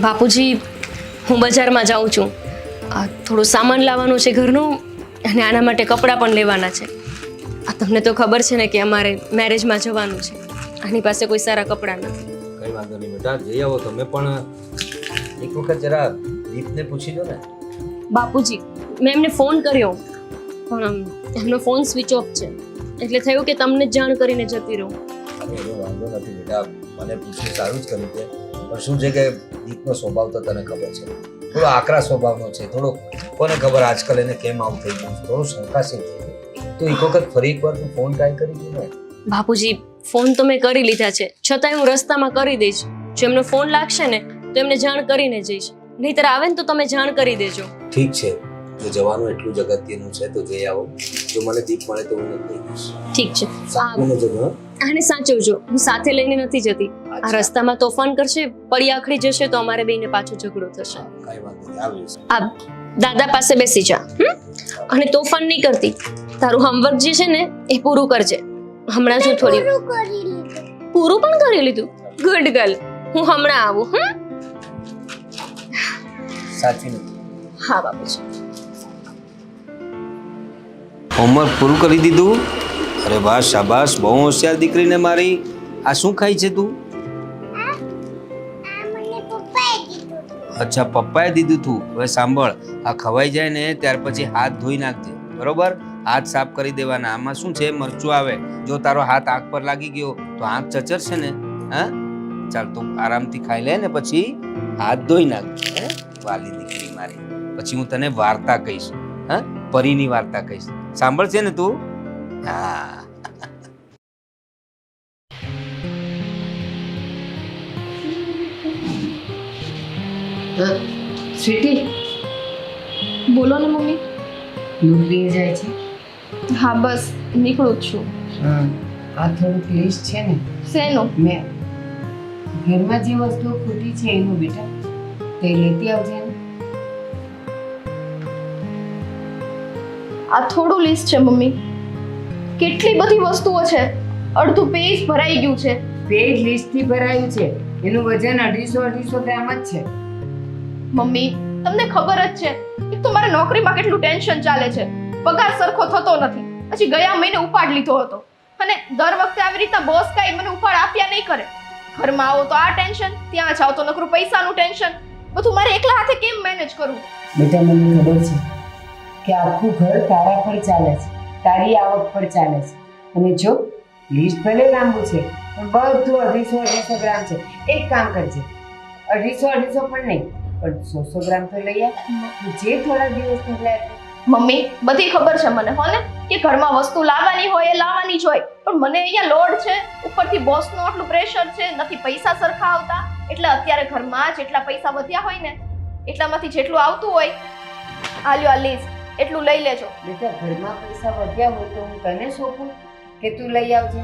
બાપુજી, હું બજારમાં જાઉં છું. થોડું સામાન લાવવાનું છે ઘરનું, અને આના માટે કપડાં પણ લેવાના છે. તમને તો ખબર છે ને કે અમારે મેરેજમાં જવાનું છે. આની પાસે કોઈ સારા કપડાં નથી. કઈ વાંધો નહીં બેટા, જઈ આવો તમે. પણ એક વખત જરા દીપને પૂછી લો ને. બાપુજી, મેં એમને ફોન કર્યો, પણ એમનો ફોન સ્વિચ ઓફ છે. એટલે થયું કે તમને જ જાણ કરીને જતી રહું. અરે એનો વાંધો નથી બેટા, મને પૂછ્યું સારું જ કર્યું છે. પણ શું છે કે દીપનો સ્વભાવ તો તને ખબર છે, થોડો આકરા સ્વભાવનો છે. થોડો કોને ખબર આજકાલ એને કેમ આવું થઈ ગયું, થોડું શંકાશીલ થઈ ગયું. તો એક વખત ફરી એકવાર તું ફોન ટ્રાય કરી દે ને. બાપુજી, ફોન તો મેં કરી લીધા છે, છતાંય હું રસ્તામાં કરી દઈશ. જો એમનો ફોન લાગશે ને તો એમને જાણ કરીને જઈશ. નહીંતર આવે ને તો તમે જાણ કરી દેજો. ઠીક છે, જો જવાનું એટલું જ અગત્યનું છે તો જઈ આવો. જો મને દીપ મળે તો હું નથી જઈશ. ઠીક છે. સાચું જજો. આને સાચવજો, હું સાથે લઈને નથી જતી. આ રસ્તામાં તોફાન કરશે, પડી આખડી જશે તો અમારે બેયને પાછો ઝઘડો થશે. કઈ વાંધો નહીં, આવીશ. આ દાદા પાસે બેસી જા, અને તોફાન નહીં કરતી. તારું હોમવર્ક જે છે ને એ પૂરું કરજે. હમણાં જ થોડી પૂરું પણ કરી લીધું. Good girl. હું હમણાં આવું. સાચી નથી. હા બાપુજી. હોમવર્ક પૂરું કરી દીધું? અરે વાહ, શાબાશ, બહુ હોશિયાર દીકરીને મારી. આ શું ખાય છે તું? અચ્છા, પપ્પાએ દીધું તું. હવે સાંભળ, આ ખવાઈ જાય ને ત્યાર પછી હાથ ધોઈ નાખજે, બરોબર? હાથ સાફ કરી દેવાના. આમાં શું છે, મરચું આવે. જો તારો હાથ આંખ પર લાગી ગયો તો આંખ ચચરશે ને. હા, ચાલ તું આરામથી ખાઈ લે ને પછી હાથ ધોઈ નાખજે. વાલી દીકરી મારી. પછી હું તને વાર્તા કહીશ. હા, પરીની વાર્તા કહીશ. સાંભળશે ને તું? હા. સ્વીટી, બોલો ને મમ્મી. નોકરીએ જાય છે? હા, બસ નીકળું જ છું. આ થોડુંક લિસ્ટ છે ને, શેનું? મેં ઘરમાં જે વસ્તુઓ ખૂટી છે એનું બેટા તે લેતી આવજે ને. આ થોડું લિસ્ટ છે મમ્મી. કેટલી બધી વસ્તુઓ છે, અડધું પેજ ભરાઈ ગયું છે. પેજ લિસ્ટથી ભરાયું છે, એનું વજન 250 ગ્રામ જ છે. મમ્મી, તમને ખબર જ છે એક તો મારે નોકરીમાં કેટલું ટેન્શન ચાલે છે. પગાર સરખો થતો નથી. પછી ગયા મહિને ઉપાડ લીધો હતો, અને દર વખતે આવી રીતના બોસ કાંઈ મને ઉપાડ આપ્યા નહીં કરે. ઘરમાં આવો તો આ ટેન્શન, ત્યાં જાઓ તો નકરું પૈસાનું ટેન્શન. બધું મારે એકલા હાથે કેમ મેનેજ કરવું? બેટા, મને ખબર છે કે આખું ઘર તારા પર ચાલે છે, તારી આવક પર ચાલે છે. અને જો લિસ્ટ ભલે લાંબુ છે પણ બધું 250 ગ્રામ છે. એક કામ કરજે, 250 પણ નહીં પણ 100 ગ્રામ તો લઈ આવ. જે થોડા દિવસ નીકળ્યા. મમ્મી, બધી ખબર છે મને હો ને કે ઘરમાં વસ્તુ લાવવાની હોય એ લાવવાની જ હોય, પણ મને અહીંયા લોડ છે, ઉપરથી બોસનું આટલું પ્રેશર છે, નથી પૈસા સરખા આવતા. એટલે અત્યારે ઘરમાં જેટલા પૈસા વધ્યા હોય ને એટલામાંથી જેટલું આવતું હોય, આલ્યો આ લિસ્ટ, એટલું લઈ લેજો. બેટા, ઘરમાં પૈસા વધ્યા હોય તો હું તને સોંપું કે તું લઈ આવજે?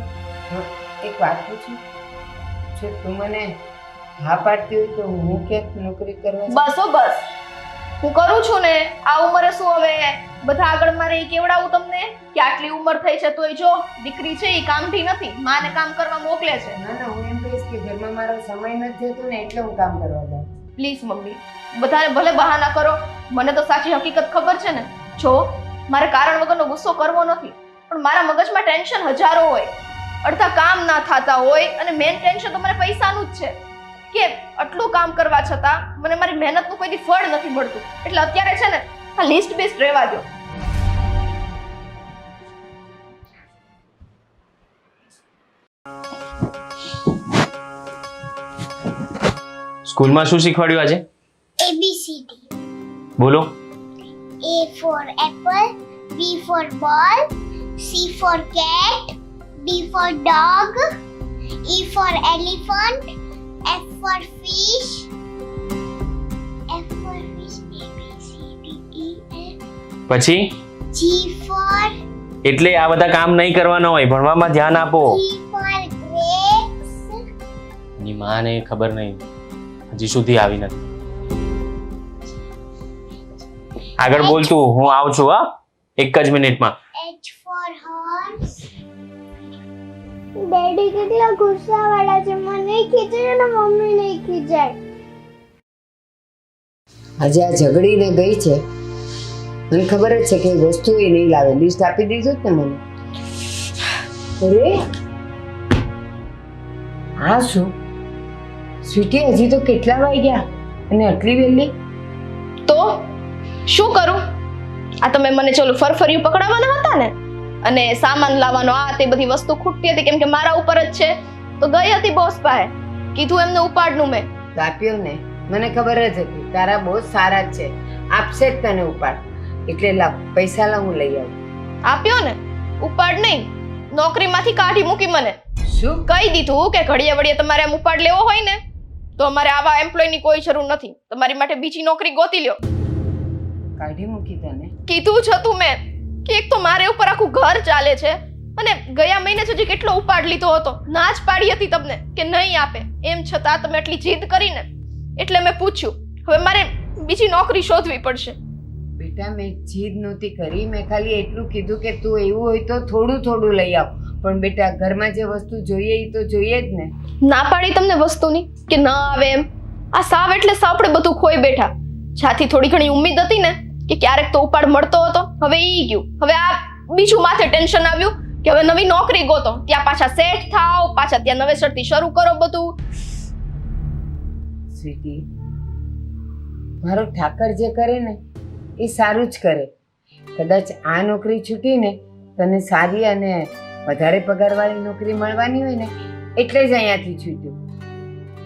એક વાત પૂછું, જો તું મને હા પાડતી હોય તો હું ક્યાંક નોકરી કરવા? બસ બસ, હું કરું છું ને. આ ઉંમરે શું હવે બધા આગળ મારે કેવડાવું તમને કે આટલી ઉંમર થઈ છે તોય જો દીકરી છે એ કામથી નથી, માને કામ કરવા મોકલે છે. ના ના, હું એમ કહીશ કે ઘરમાં મારો સમય નથી જતો ને એટલે હું કામ કરવા જાઉં. પ્લીઝ મમ્મી, બધાને ભલે બહાના કરો, મને તો સાચી હકીકત ખબર છે ને. જો મારે કારણ વગરનો ગુસ્સો કરવો નથી, પણ મારા મગજમાં ટેન્શન હજારો હોય, અડધા કામ ના થતા હોય, અને મેઇન ટેન્શન તો મને પૈસાનું જ છે કે આટલું કામ કરવા છતાં મને મારી મહેનતનું કોઈ ફળ નથી મળતું. એટલે અત્યારે છે ને આ લિસ્ટ બેસ્ટ રહેવા દો. સ્કૂલમાં શું શીખવાડ્યું આજે? ABCD. બોલો. A for apple, B for ball, C for cat, D for dog, E for elephant, F for fish, A, B, C, D, E, F. પછી G for એટલે આ બધા કામ નહીં કરવાના હોય, ભણવામાં ધ્યાન આપો. G for grapes. ની માને ખબર નહીં, હજી સુધી આવી નથી. આગળ બોલતું, હું આવું છું. હા, એક જ મિનિટમાં. H for horse. ડેડી કેટલા ગુસ્સાવાળા છે. મને ખીજાય અને મમ્મીને ખીજાય. આજે આ ઝઘડીને ગઈ છે, મને ખબર જ છે કે એ વસ્તુ એ નહીં લાવે. લિસ્ટ આપી દીધું જ ને મને. અરે હા શું સ્વીટી, હજી તો કેટલા વાગ્યા અને આટલી વહેલી? તો શું કરું? આ તમે મને ચોલું ફરફરિયું પકડાવવાના હતા ને, અને સામાન લાવવાનો આ તે બધી વસ્તુ ખૂટતી હતી કેમ કે મારા ઉપર જ છે, તો ગઈ હતી બોસ પાસે, કીધું એમને ઉપાડનું મેં. તો આપ્યો ને, મને ખબર જ હતી તારા બહુ સારા જ છે, આપશે જ તને ઉપાડ. એટલે લાવ પૈસા લાવ, હું લઈ આવું. આપ્યો ને ઉપાડ નહીં, નોકરીમાંથી કાઢી મૂકી મને. શું? કહી દીધું કે ઘડીએ વળીએ તમારે આમ ઉપાડ લેવો હોય ને તો અમારે આવા એમ્પ્લોયની કોઈ જરૂર નથી, તમારી માટે બીજી નોકરી ગોતી લ્યો. કાઢી મૂકી તને? કીધું જ હતું મેં કે એક તો મારે ઉપર આખું ઘર ચાલે છે, અને ગયા મહિને જ હજી કેટલો ઉપાડ લીધો હતો. ના જ પાડી હતી તમને કે નહીં આપે, એમ છતાં તમે આટલી જીદ કરીને એટલે મેં પૂછ્યું. હવે મારે બીજી નોકરી શોધવી પડશે. બેટા મેં જીદ નહોતી કરી, મેં ખાલી એટલું કીધું કે તું એવું હોય તો થોડું થોડું લઈ આવ. પણ બેટા ઘરમાં જે વસ્તુ જોઈએ એ તો જોઈએ જ ને. ના પાડી તમને વસ્તુની કે ના આવે એમ. આ સાવ એટલે સાવ આપણે બધું ખોઈ બેઠા. જ્યાંથી થોડી ઘણી ઉમ્મીદ હતી ને કે ક્યારેક તો ઉપાડ મળતો હતો, હવે ઈ ગયું. હવે આ બીજું માથે ટેન્શન આવ્યું કે હવે નવી નોકરી ગોતો, ત્યાં પાછા સેટ થાવ, પાછા ત્યાં નવેસરથી શરૂ કરો બધું. સ્વીટી, મારો ઠાકર જે કરે ને એ સારું જ કરે. કદાચ આ નોકરી છૂટીને તને સારી અને વધારે પગારવાળી નોકરી મળવાની હોય ને એટલે જ અહીંયાથી છૂટ્યું.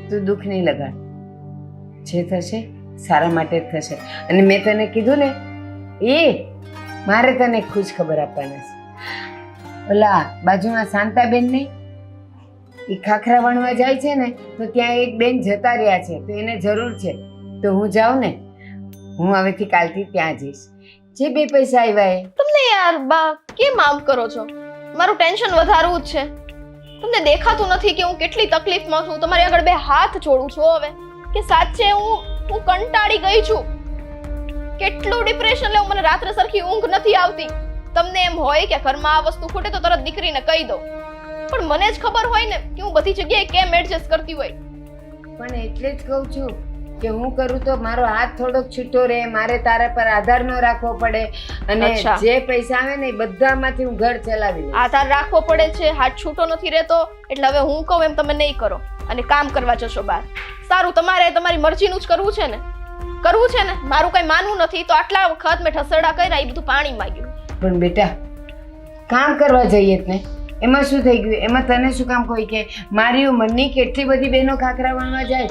તું દુઃખ નહીં લગાડ, જે થશે સારા માટે જ થશે. અને મેં તને કીધું ને એ મારે તને ખુશ ખબર આપવાના છે. ઓલા બાજુમાં શાંતાબેન નહીં, એ ખાખરા વણવા જાય છે ને તો ત્યાં એક બેન જતા રહ્યા છે, તો એને જરૂર છે. તો હું જાઉં ને, હું હવેથી કાલથી ત્યાં જઈશ. જે બે પૈસા આવ્યા એ તમને યાર બા કેમ આમ કરો છો? મારું ટેન્શન વધારવું જ છે. તમને દેખાતું નથી કે હું કેટલી તકલીફમાં છું? તમારી આગળ બે હાથ જોડું છું હવે કે સાચે હું કંટાળી ગઈ છું. કેટલું ડિપ્રેશન લેવું, મને રાત્રે સરખી ઊંઘ નથી આવતી. તમને એમ હોય કે ઘરમાં આ વસ્તુ ખૂટે તો તરત દીકરીને કહી દો, પણ મને જ ખબર હોય ને કે હું બધી જગ્યાએ કેમ એડજસ્ટ કરતી હોય. પણ એટલે જ કહું છું કે હું કરું તો મારો હાથ થોડોક છૂટો રહે, મારે તારા પર આધાર ન રાખવો પડે. અને અચ્છા. જે પૈસા આવે ને એ બધામાંથી હું ઘર ચલાવી લઈશ. આધાર રાખવો પડે છે, હાથ છૂટો નથી રહેતો, એટલે હવે હું કહું એમ તમે નહીં કરો અને કામ કરવા જશો બહાર. સારું, તમારે તમારી મરજીનું જ કરવું છે ને? કરવું છે ને? મારું કઈ માનવું નથી તો આટલા વખત મેં ઠસરડા કર્યા એ બધું પાણી માંગ્યું. પણ બેટા કામ કરવા જઈએ જ ને, એમાં શું થઈ ગયું? એમાં તને શું કામ કોઈ કે? મારી ઉંમરની કેટલી બધી બહેનો ખાખરા વણવા જાય.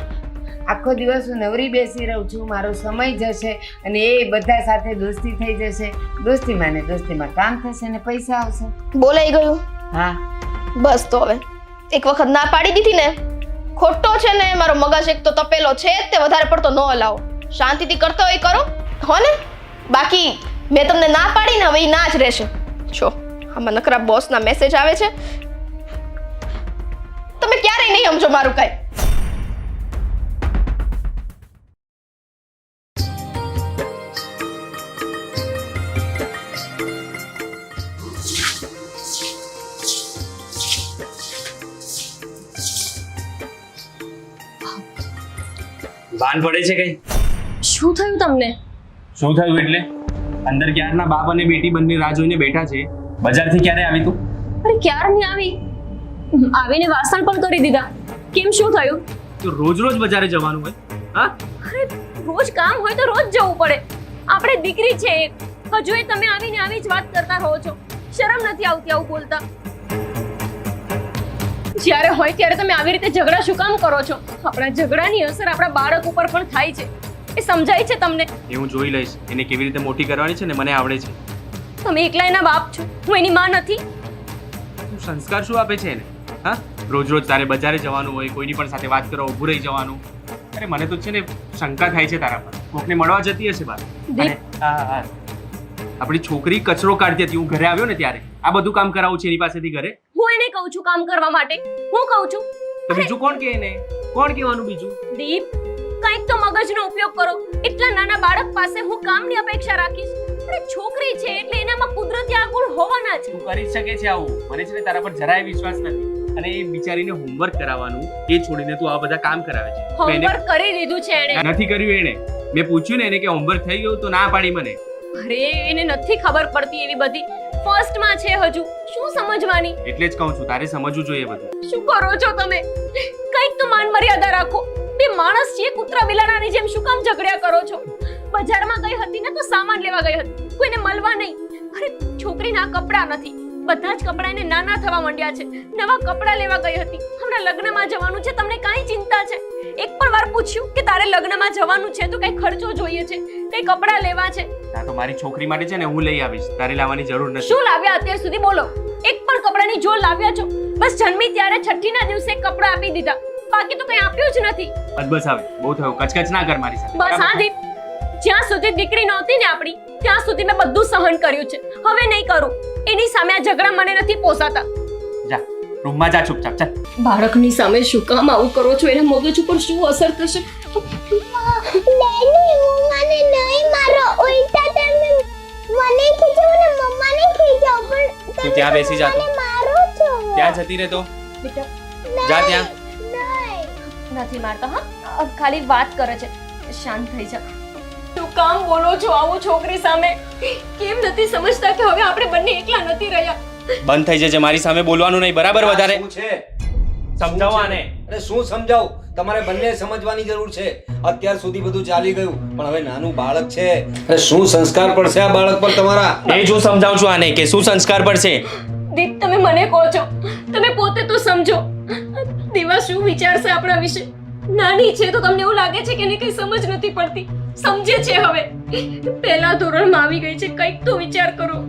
આખો દિવસ હું નવરી બેસી રહું છું, મારો સમય જશે અને એ બધા સાથે દોસ્તી થઈ જશે. દોસ્તીમાં ને દોસ્તીમાં કામ થશે ને પૈસા આવશે. બોલાઈ ગયું. હા બસ તો હવે એક વખત ના પાડી દીધી ને, ખોટો છે ને મારો મગજ એક તો તપેલો છે જ, તે વધારે પડતો ન હલાવો. શાંતિથી કરતો હોય કરો હો ને. બાકી મેં તમને ના પાડી ને, હવે ઈ ના જ રહેશે. જો આમાં નકરા બોસના મેસેજ આવે છે. તમે ક્યારેય નહીં સમજો મારું કઈ. ભાન પડે છે કઈ? શું થયું તમને? શું થયું એટલે? અંદર ક્યારના બાપ અને બેટી બંને રાહ જોઈને બેઠા છે. બજારથી ક્યારે આવી તું? અરે ક્યારની આવી, આવીને વાસણ પણ કરી દીધા. કેમ, શું થયું? તો રોજ રોજ બજારે જવાનું હોય? હા, અરે રોજ કામ હોય તો રોજ જવું પડે. આપણે દીકરી છે એક, હજુ એ તમે આવીને આવી જ વાત કરતા રહો છો. શરમ નથી આવતી આવું બોલતા? જ્યારે હોય ત્યારે તમે આવી રીતે ઝઘડા શું કામ કરો છો? આપણા ઝઘડાની અસર આપણા બાળક ઉપર પણ થાય છે. એ સમજાય છે તમને? એ હું જોઈ લઈશ. એને કેવી રીતે મોટી કરવાની છે ને મને આવડે છે. તમે એકલા એના બાપ છો, હું એની માં નથી. તું સંસ્કાર શું આપે છે એને? હા, રોજ રોજ તારે બજારે જવાનું હોય, કોઈની પણ સાથે વાત કરવા ઊભું રહી જવાનું. અરે મને તો છે ને શંકા થાય છે તારા પર. કોકને મળવા જતી હશે બહાર. અને હા, આપણી છોકરી કચરો કાઢતી હતી, હું ઘરે આવ્યો ને ત્યારે આ બધું કામ કરાવું છે એની પાસેથી ઘરે. હું એને કહું છું કામ કરવા માટે, હું કહું છું. તો બીજું કોણ કહે એને? કોણ કહેવાનું બીજું? દીપ, કંઈક તો મગજનો ઉપયોગ કરો. એટલા નાના બાળક પાસે હું કામની અપેક્ષા રાખીશ? અરે છોકરી છે એટલે એનામાં કુદરતી આ ગુણ હોવાના જ. તું કરી શકે છે આવું? મને છે ને તારા પર જરાય વિશ્વાસ નથી. અને એ બિચારીને હોમવર્ક કરાવવાનું એ છોડીને તું આ બધા કામ કરાવે છે તો એને હોમવર્ક કરી લીધું છે એણે. નથી કર્યું એને. મેં પૂછ્યું ને એને કે હોમવર્ક થઈ ગયું તો ના પાડી મને. અરે એને નથી ખબર પડતી એવી બધી. ફર્સ્ટમાં છે હજુ, શું સમજવાની? એટલે જ કહું છું તારે સમજવું જોઈએ બધું. શું કરો છો તમે? કંઈક તો માન મર્યાદા રાખો. બે માણસ છે, કૂતરા બિલાડાની જેમ શું કામ ઝઘડ્યા કરો છો? બજારમાં ગઈ હતી ને તો સામાન લેવા ગઈ હતી, કોઈને મળવા નહીં. અરે છોકરીના કપડાં નથી, બધા જ કપડાં એને નાના થવા માંડ્યા છે. નવા કપડાં લેવા ગઈ હતી. હમણાં લગ્નમાં જવાનું છે, તમને કાંઈ ચિંતા છે? એક પણ વાર પૂછ્યું કે તારે લગ્નમાં જવાનું છે તો કઈ ખર્ચો જોઈએ છે, કઈ કપડાં લેવા છે? આ તો મારી છોકરી માટે છે ને હું લઈ આવીશ, તારે લાવવાની જરૂર નથી. શું લાવ્યા અત્યાર સુધી બોલો? એક પણ કપડાની જોડ લાવ્યા છો? બસ જન્મી ત્યારે છઠ્ઠીના દિવસે કપડાં આપી દીધા, બાકી તો કઈ આપ્યું જ નથી. બસ હવે બહુ થયું, કચકચ ના કર મારી સાથે. બસ હા દીપ, જ્યાં સુધી દીકરી નહોતી ને આપણી ત્યાં સુધી મેં બધું સહન કર્યું છે, હવે નહીં કરું. એની સામે આ ઝઘડા મને નથી પોસાતા. જા રૂમમાં જા ચૂપચાપ ચાલ. બાળકની સામે શું કામ આવું કરો છો? એના મગજ ઉપર શું અસર થશે? ડેડી મને નહીં મારો, ઉલટા તમે મને ખીચો ને મમ્માને ખીચો, પણ તું ત્યાં બેસી જા તું. મારો છો. ત્યાં જતી રહે તો બેટા જા ત્યાં. નહીં નથી મારતા, હા ખાલી વાત કરે છે. શાંત થઈ જા. શું કામ બોલો છો આવું છોકરી સામે? કેમ નથી સમજતા કે હવે આપણે બંને એકલા નથી રહ્યા? બંધ થઈ જજે મારી સામે બોલવાનું નહીં, બરાબર? વધારે શું છે? સમજાવો આને. અરે શું સમજાવું? તમારે બંને સમજવાની જરૂર છે. અત્યાર સુધી બધું ચાલી ગયું, પણ હવે નાનું બાળક છે. અરે શું સંસ્કાર પડશે આ બાળક પર તમારા? એ જ હું સમજાવું છું આને કે શું સંસ્કાર પડશે. દીપ તમે મને કહો છો, તમે પોતે તો સમજો. દીવા શું વિચારશે આપણા વિશે? નાની છે તો તમને એવું લાગે છે કે એને કઈ સમજ નથી પડતી? સમજે છે હવે, પહેલા ધોરણમાં આવી ગઈ છે, કંઈક તો વિચાર કરો.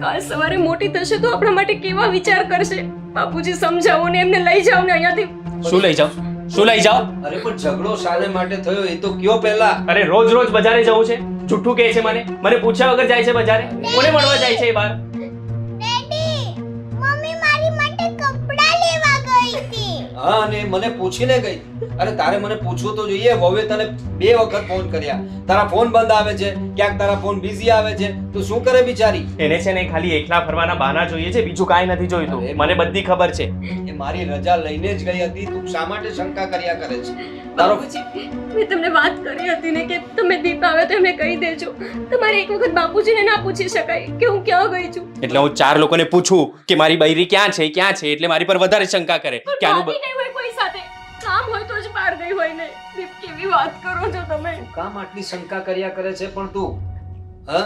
કાલ સવારે મોટી થશે તો આપણા માટે કેવા વિચાર કરશે? બાપુજી સમજાવો ને એમને લઈ જાઓ ને અહીંયાથી. શું લઈ જાઓ? શું લઈ જાઓ? અરે પણ ઝઘડો શાને માટે થયો એ તો કયો પહેલા. અરે રોજ રોજ બજારે જવું છે? જુઠ્ઠું કહે છે મને. મને પૂછ્યા વગર જાય છે બજારે. કોને મળવા જાય છે એ બહાર? ડેડી મમ્મી મારી માટે કપડાં લેવા ગઈ હતી. હા, અને મને પૂછીને ગઈ. અરે તારે મને પૂછવું તો જોઈએ. વહુએ તને 2 વખત ફોન કર્યા, તારા ફોન બંધ આવે છે, ક્યાંક તારા ફોન બિઝી આવે છે. તું શું કરે બિચારી? એને છે ને ખાલી એકલા ફરવાના બહાના જોઈએ છે, બીજું કાંઈ નથી જોઈતું. મને બધી ખબર છે. એ મારી રજા લઈને જ ગઈ હતી. તું શા માટે શંકા કર્યા કરે છે? તારો બાપુજી મેં તમને વાત કરી હતી ને કે તમે દીપ આવે તો એમને કહી દેજો. તમારે એક વખત બાપુજીને ના પૂછી શકાય કે હું ક્યાં ગઈ છું? એટલે હું 4 લોકોને પૂછું કે મારી બૈરી ક્યાં છે એટલે મારી પર વધારે શંકા કરે કે આનું બાકી નહીં હોય કોઈ સાથે, કામ હોય તો જ બહાર ગઈ હોય ને. દીપ કેવી વાત કરો છો તમે? કામ આટલી શંકા કર્યા કરે છે પણ તું હા?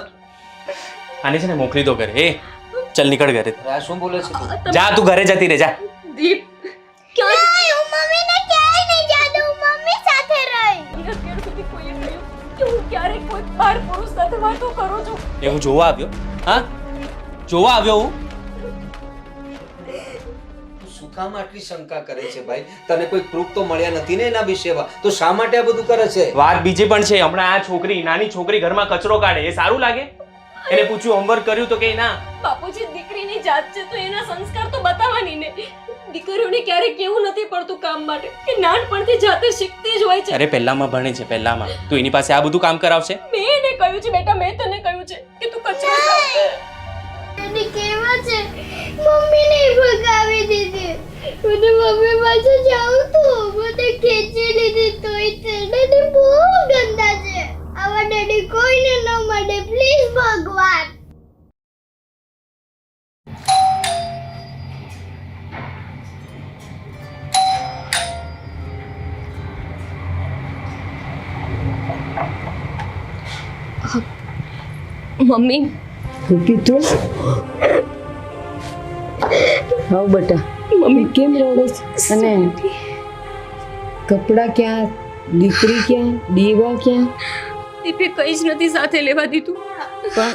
આને છે ને મોકલી દો ઘરે. એ ચલ નીકળ ઘરે. આ શું બોલે છે તું? તમે- જા તું ઘરે જતી રહે જા. દીપ ક્યાં છે? નહીં, હું મમ્મીને ક્યાંય નહીં જાતો, હું મમ્મી સાથે રહી. અત્યાર સુધી કોઈએ કહ્યું કે હું ક્યારેક કોઈ બાર પુરુષ સાથે વાતો કરું છું? એ હું જોવા આવ્યો? હા, જોવા આવ્યો હું? તું શું કામ આટલી શંકા કરે છે ભાઈ? તને કોઈ પ્રૂફ તો મળ્યા નથી ને એના વિશેમાં, તો શા માટે આ બધું કરે છે? વાત બીજી પણ છે. હમણાં આ છોકરી, નાની છોકરી ઘરમાં કચરો કાઢે, એ સારું લાગે? એને પૂછ્યું હોમવર્ક કર્યું તો કે ના. બાપુજી દીકરીની જાત છે તો એના સંસ્કાર તો બતાવવાની ને. દીકરીઓને ક્યારેક કેવું નથી પડતું કામ માટે કે નાનપણથી જાતે શીખતી જ હોય છે. અરે પહેલામાં ભણે છે, પહેલામાં. તું એની પાસે આ બધું કામ કરાવશે? મેં એને કહ્યું છે બેટા, મેં તને કહ્યું છે કે તું કચરો સાફ કર. ડેડી કેવા છે? મમ્મીને ભગાવી દીધી. મને મમ્મી પાસે જાઉં તો મને ખેંચી લીધી તોય તે. ડેડી બહુ ગંદા છે. આવા ડેડી કોઈને ન મળે, પ્લીઝ ભગવાન. મમ્મી કીધું હા બેટા, મમ્મી કેમ રડો છો? અને કપડા ક્યાં, દીકરી ક્યાં, દીવા ક્યાં? દીપે કઈ જ નથી સાથે લેવા દીધું. પણ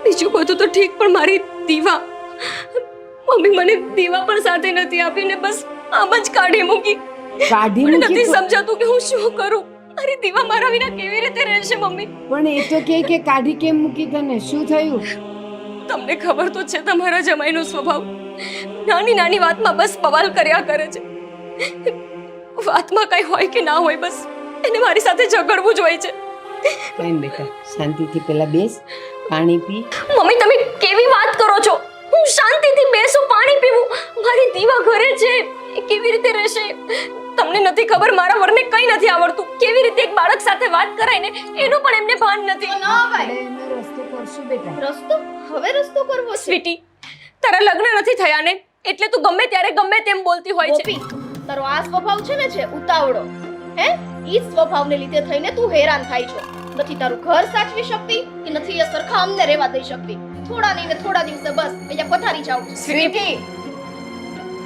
બીજું બધું તો ઠીક, પણ મારી દીવા, મમ્મી મને દીવા પણ સાથે નથી આપીને બસ આમ જ કાઢી મૂકી. કાઢી મને મૂકી નથી તો- સમજાતું કે હું શું કરું. અરે દીવા મારા વિના કેવી રીતે રહેશે મમ્મી? પણ એ તો કે કાઢી કેમ મૂકી તને? શું થયું? તમને ખબર તો છે તમારા જમાઈનો સ્વભાવ. નાની નાની વાતમાં બસ બવાલ કર્યા કરે છે. વાતમાં કઈ હોય કે ના હોય, બસ એને મારી સાથે ઝઘડવું જ હોય છે. કઈ બેટા, શાંતિથી પેલા બેસ, પાણી પી. મમ્મી તમે કેવી વાત કરો છો? હું હું શાંતિથી બેસું, પાણી પીવું. મારી દીવા ઘરે છે, એ કેવી રીતે રહેશે? તમને નથી ખબર, મારા વરને કંઈ નથી આવડતું. કેવી રીતે એક બાળક સાથે વાત કરાય ને એનું પણ એમને ભાન નથી. ના આપણે ભાઈ, એનો રસ્તો કરશું બેટા. રસ્તો હવે રસ્તો કરવો છે. સ્વીટી, તારા લગ્ન નથી થયા ને એટલે તું ગમે ત્યારે ગમે તેમ બોલતી હોય છે. ગોપી, તારો આ સ્વભાવ છે ને છે ઉતાવળો, હે? ઈ જ સ્વભાવને લીધે થઈને તું હેરાન થાય છો. નથી તારું ઘર સાચવી શકતી કે નથી એ સરખા અમને રહેવા દઈ શકતી. થોડા નહીં ને થોડા દિવસે બસ અહીંયા પથારી જાવ. સ્વીટી,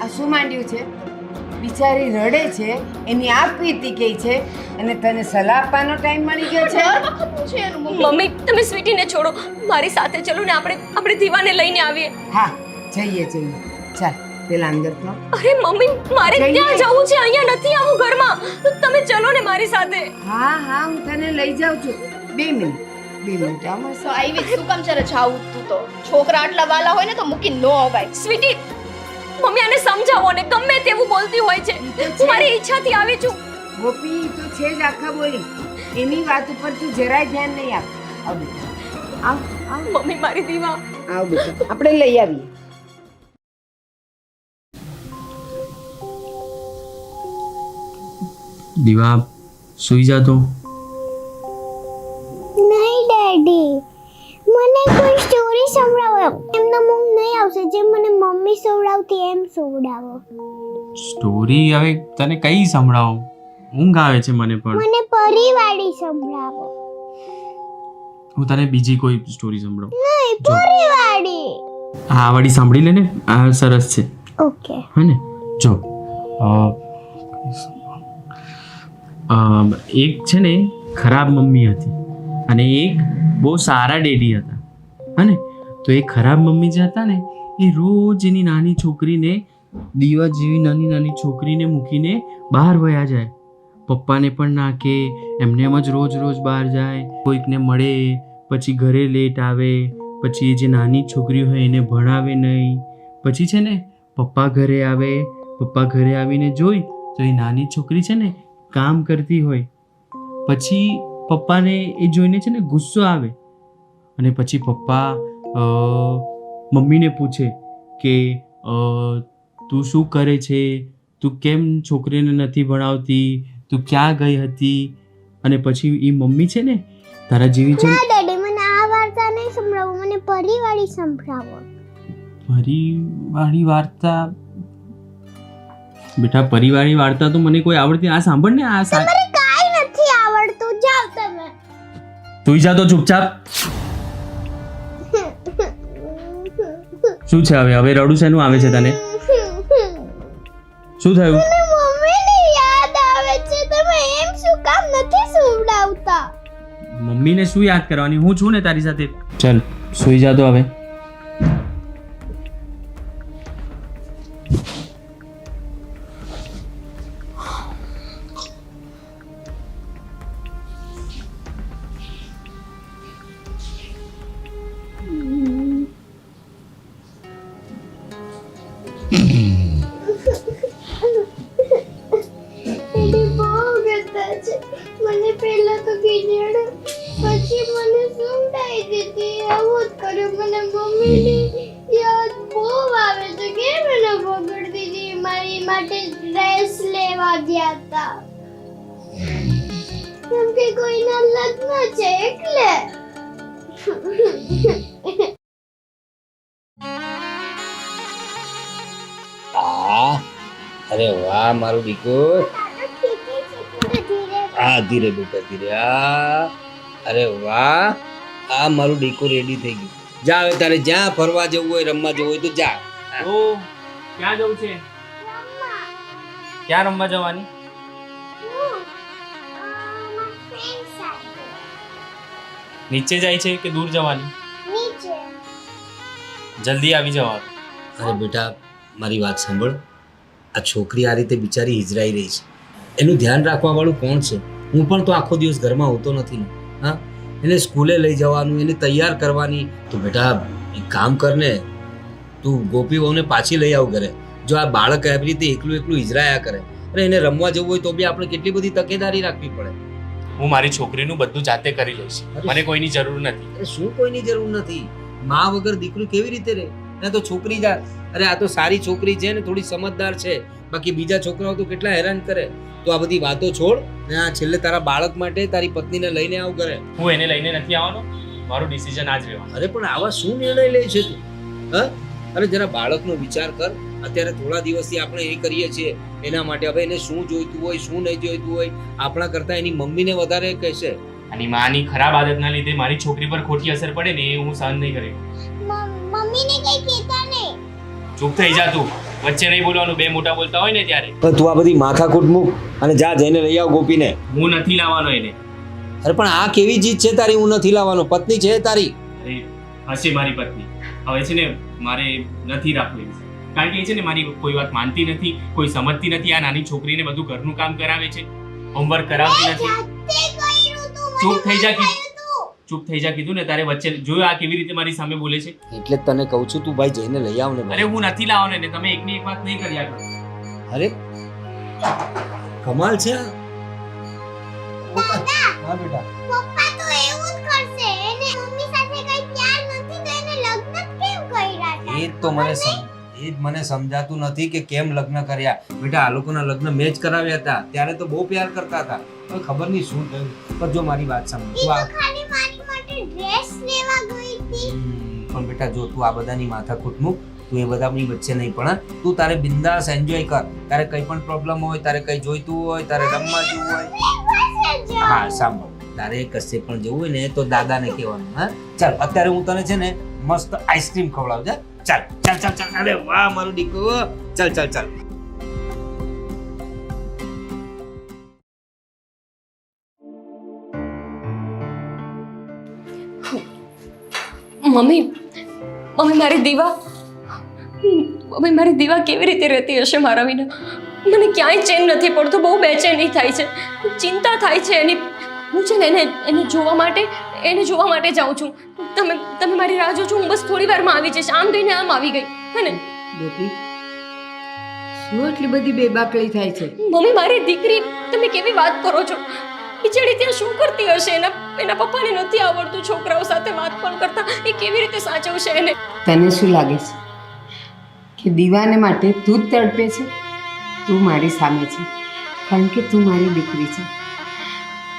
આ શું માંડ્યું છે? બિચારી રડે છે, એની આંખ પીતી ગઈ છે અને તને સલાહ આપવાનો ટાઈમ મળી ગયો છે. દર વખતનું છે એનું મમ્મી. મમ્મી, તમે સ્વીટીને છોડો, મારી સાથે ચલો ને આપણે દીવાને લઈને આવીએ. હા, જઈએ. ચાલ, પેલા અંદર તો. અરે મમ્મી, મારે જઈએ. ત્યાં જવું છે, અહીંયા નથી આવું ઘરમાં. તમે ચલો ને મારી સાથે. હા, હું તને લઈ જાઉં છું. 2 મિનિટ આવો. તો આવી જ શું કામ ચાલે જાવું તું તો? છોકરા આટલા વાલા હોય ને તો મૂકી ન અવાય. સ્વીટી, મમ્મી આને સમજાવો ને, ગમે તેવું બોલતી હોય છે. હું મારી ઈચ્છાથી આવી છું. ગોપી તો છે જ આખા બોલી. એની વાત ઉપર તું જરાય ધ્યાન નહીં આપ. આવ બેટા, આવ. મમ્મી, મારી દીવા. આવ બેટા, આપણે લઈ આવીએ. દીવા સુઈ જાતો. નહીં ડેડી, મને કોઈ સ્ટોરી સંભળાવો. એમનો ઊંઘ નહીં આવશે, જેમ મને મમ્મી સંભળાવતી એમ સંભળાવો. સ્ટોરી હવે તને કઈ સંભળાવું? ઊંઘ આવે છે મને પણ. મને પરિવાળી સંભળાવો. હું તને બીજી કોઈ સ્ટોરી સંભળાવું. નહીં, પરિવાળી. આ વાળી સાંભળી લે ને, આ સરસ છે. ઓકે. હે ને? જો એક છે ને ખરાબ મમ્મી હતી અને એક બહુ સારા ડેડી હતા. હે ને? તો એ ખરાબ મમ્મી જે હતા ને એ રોજ એની નાની છોકરીને, દીવા જેવી નાની નાની છોકરીને મૂકીને બહાર વયા જાય. પપ્પાને પણ નાખે, એમને એમ જ રોજ રોજ બહાર જાય, કોઈકને મળે, પછી ઘરે લેટ આવે, પછી એ જે નાની છોકરી હોય એને ભણાવે નહીં. પછી છે ને પપ્પા ઘરે આવે, પપ્પા ઘરે આવીને જોઈ તો એ નાની છોકરી છે ને કામ કરતી હોય. પછી પપ્પાને એ જોઈને છે ને ગુસ્સો આવે અને પછી પપ્પા મમ્મીને પૂછે કે તું શું કરે છે, તું કેમ છોકરીને નથી ભણાવતી, તું ક્યાં ગઈ હતી? અને પછી એ મમ્મી છે ને તારા જેવી છે. ના ડેડી, મને આ વાર્તા નહીં સંભળાવો, મને પરિવાળી સંભળાવો. પરિવાળી વાર્તા? બેટા, પરિવારની વાર્તા તો મને કોઈ આવડતી. આ સાંભળ ને, આ મને કાઈ નથી આવડતું. જાઓ તમે. તું જા તો ચૂપચાપ. શું છે હવે રડું શેનું આવે છે તને? શું થયું? મને મમ્મીની યાદ આવે છે. તમે એમ શું કામ નથી સુવડાવતા? મમ્મીને શું યાદ કરવાની? હું છું ને તારી સાથે. ચલ સુઈ જા તો હવે. મને પહેલા તો ખીજડ, પછી મને સુવડાવી દીધી. આવું જ કર્યું. મને મમ્મીની યાદ બહુ આવે છે. કેમ એને બગડતી હતી? મારી માટે ડ્રેસ લેવા ગયા હતા, કેમ કે કોઈના લગ્ન છે એટલે. અરે વાહ મારું દીકરો. હા, ધીરે બેટા, ધીરે. અરે વાહ, આ મારું દીકરો રેડી થઈ ગયું. જા હવે તારે જ્યાં ફરવા જવું હોય, રમવા જવું હોય તો જા. ઓ, ક્યાં જવું છે? ક્યાં રમવા જવાની? નીચે જાય છે કે દૂર જવાની? નીચે. જલ્દી આવી જવાનું. અરે બેટા, મારી વાત સાંભળ. આ છોકરી આ રીતે બિચારી હિજરાઈ રહી છે, એનું ધ્યાન રાખવા વાળું કોણ છે? હું પણ તો આખો દિવસ ઘરમાં હોતો નથી ને. હા, એને સ્કૂલે લઈ જવાનું, એને તૈયાર કરવાની. તો બેટા એક કામ કર ને, તું ગોપી વહુને પાછી લઈ આવ ઘરે. જો આ બાળક આવી રીતે એકલું એકલું હિજરાયા કરે, અરે એને રમવા જવું હોય તો બી આપણે કેટલી બધી તકેદારી રાખવી પડે. હું મારી છોકરીનું બધું જાતે કરી લઈશ. મને કોઈની જરૂર નથી. અરે શું કોઈની જરૂર નથી? મા વગર દીકરી કેવી રીતે રહે? એને તો છોકરી જ અરે આ તો સારી છોકરી છે ને થોડી સમજદાર છે, બાકી બીજા છોકરાઓ તો કેટલા હેરાન કરે. તો આ બધી વાતો છોડ ને આ છેલ્લે તારા બાળક માટે તારી પત્નીને લઈને આવ કરે. હું એને લઈને નથી આવવાનો, મારું ડિસિઝન આ જ રહેવાનું. અરે પણ આવા શું નિર્ણય લે છે તું? હા, અરે જરા બાળકનો વિચાર કર. અત્યારે થોડા દિવસથી આપણે એ કરીએ છીએ એના માટે. હવે એને શું જોઈતું હોય શું નહીં જોઈતું હોય આપણા કરતા એની મમ્મીને વધારે કહેશે. અને માની ખરાબ આદતના લીધે મારી છોકરી પર ખોટી અસર પડે ને એ હું સહન નહીં કરી. મમ્મીને કઈ કહેતા નહીં. ચૂપ થઈ જા તું, વચ્ચે નહીં બોલવાનું. બે મોટા બોલતા હોય ને ત્યારે. પણ તું આ બધી માથાકૂટ મૂક અને જા જઈને લઈ આવ ગોપીને. હું નથી લાવવાનો એને. અરે પણ આ કેવી ચીજ છે તારી? હું નથી લાવવાનો. પત્ની છે તારી. અરે હશે મારી પત્ની. હવે છે ને મારે નથી રાખવી, કારણ કે એ છે ને મારી કોઈ વાત માનતી નથી, કોઈ સમજતી નથી. આ નાની છોકરીને બધું ઘરનું કામ કરાવે છે, હોમવર્ક કરાવતી નથી. ચૂપ થઈ જા કીધું. ચૂપ થઈ જા કીધું ને તારે. વચ્ચે જોયું આ કેવી રીતે મારી સામે બોલે છે. એટલે જ તને કહું છું તું ભાઈ જઈને લઈ આવ ને. અરે હું નથી લાવવાનો ને, તમે એકની એક વાત નહીં કર્યા કરો. અરે કમાલ છે આ. હા બેટા. પપ્પા તો એવું જ કરશે. એને મમ્મી સાથે કઈ પ્યાર નથી તો એને લગ્ન કેમ કર્યા હતા? એ જ મને સમજાતું નથી કે કેમ લગ્ન કર્યા. બેટા આ લોકોના લગ્ન મેં જ કરાવ્યા હતા, ત્યારે તો બહુ પ્યાર કરતા હતા. હવે ખબર નહીં શું થયું. પણ જો મારી વાત સમજ. ઈ તો ખાલી મારી માટે ડ્રેસ લેવા ગઈ હતી. પણ બેટા જો તું આ બધાની માથાકૂટ મૂક, તું એ બધાની વચ્ચે નહીં પણ. તું તારે બિંદાસ એન્જોય કર. તારે કઈ પણ પ્રોબ્લેમ હોય, તારે કઈ જોઈતું હોય, તારે રમવા જવું હોય. હા સાંભળ, તારે કશે પણ જવું હોય ને તો દાદાને કહેવાનું. હા ચાલ, અત્યારે હું તને છે ને મસ્ત આઈસ્ક્રીમ ખવડાવું. ચાલ ચાલ ચાલ ચાલ. અરે વાહ મારું દીકરો. ચાલ ચાલ ચાલ. મમ્મી મારી દીવા કેવી રીતે રહેતી હશે મારા વિના? મને ક્યાંય ચેન નથી પડતું. બહુ બેચેની થાય છે, ચિંતા થાય છે એની. હું છે ને એને જોવા માટે જાઉં છું. તમે મારી રાહ જોજો. હું બસ થોડી વારમાં આવી જઈશ. આમ ગઈને આમ આવી ગઈ હે ને. ગોપી, શું એટલી બધી બેબાકળી થાય છે? મમ્મી મારી દીકરી, તમે કેવી વાત કરો છો? બિચારી ત્યાં શું કરતી હશે? એના પપ્પાને નથી આવડતું છોકરાઓ સાથે વાત પણ કરતા. એ કેવી રીતે સાચવશે એને? તને શું લાગે છે કે દીવાને માટે તું જ તડપે છે? તું મારી સામે છે કારણ કે તું મારી દીકરી છે.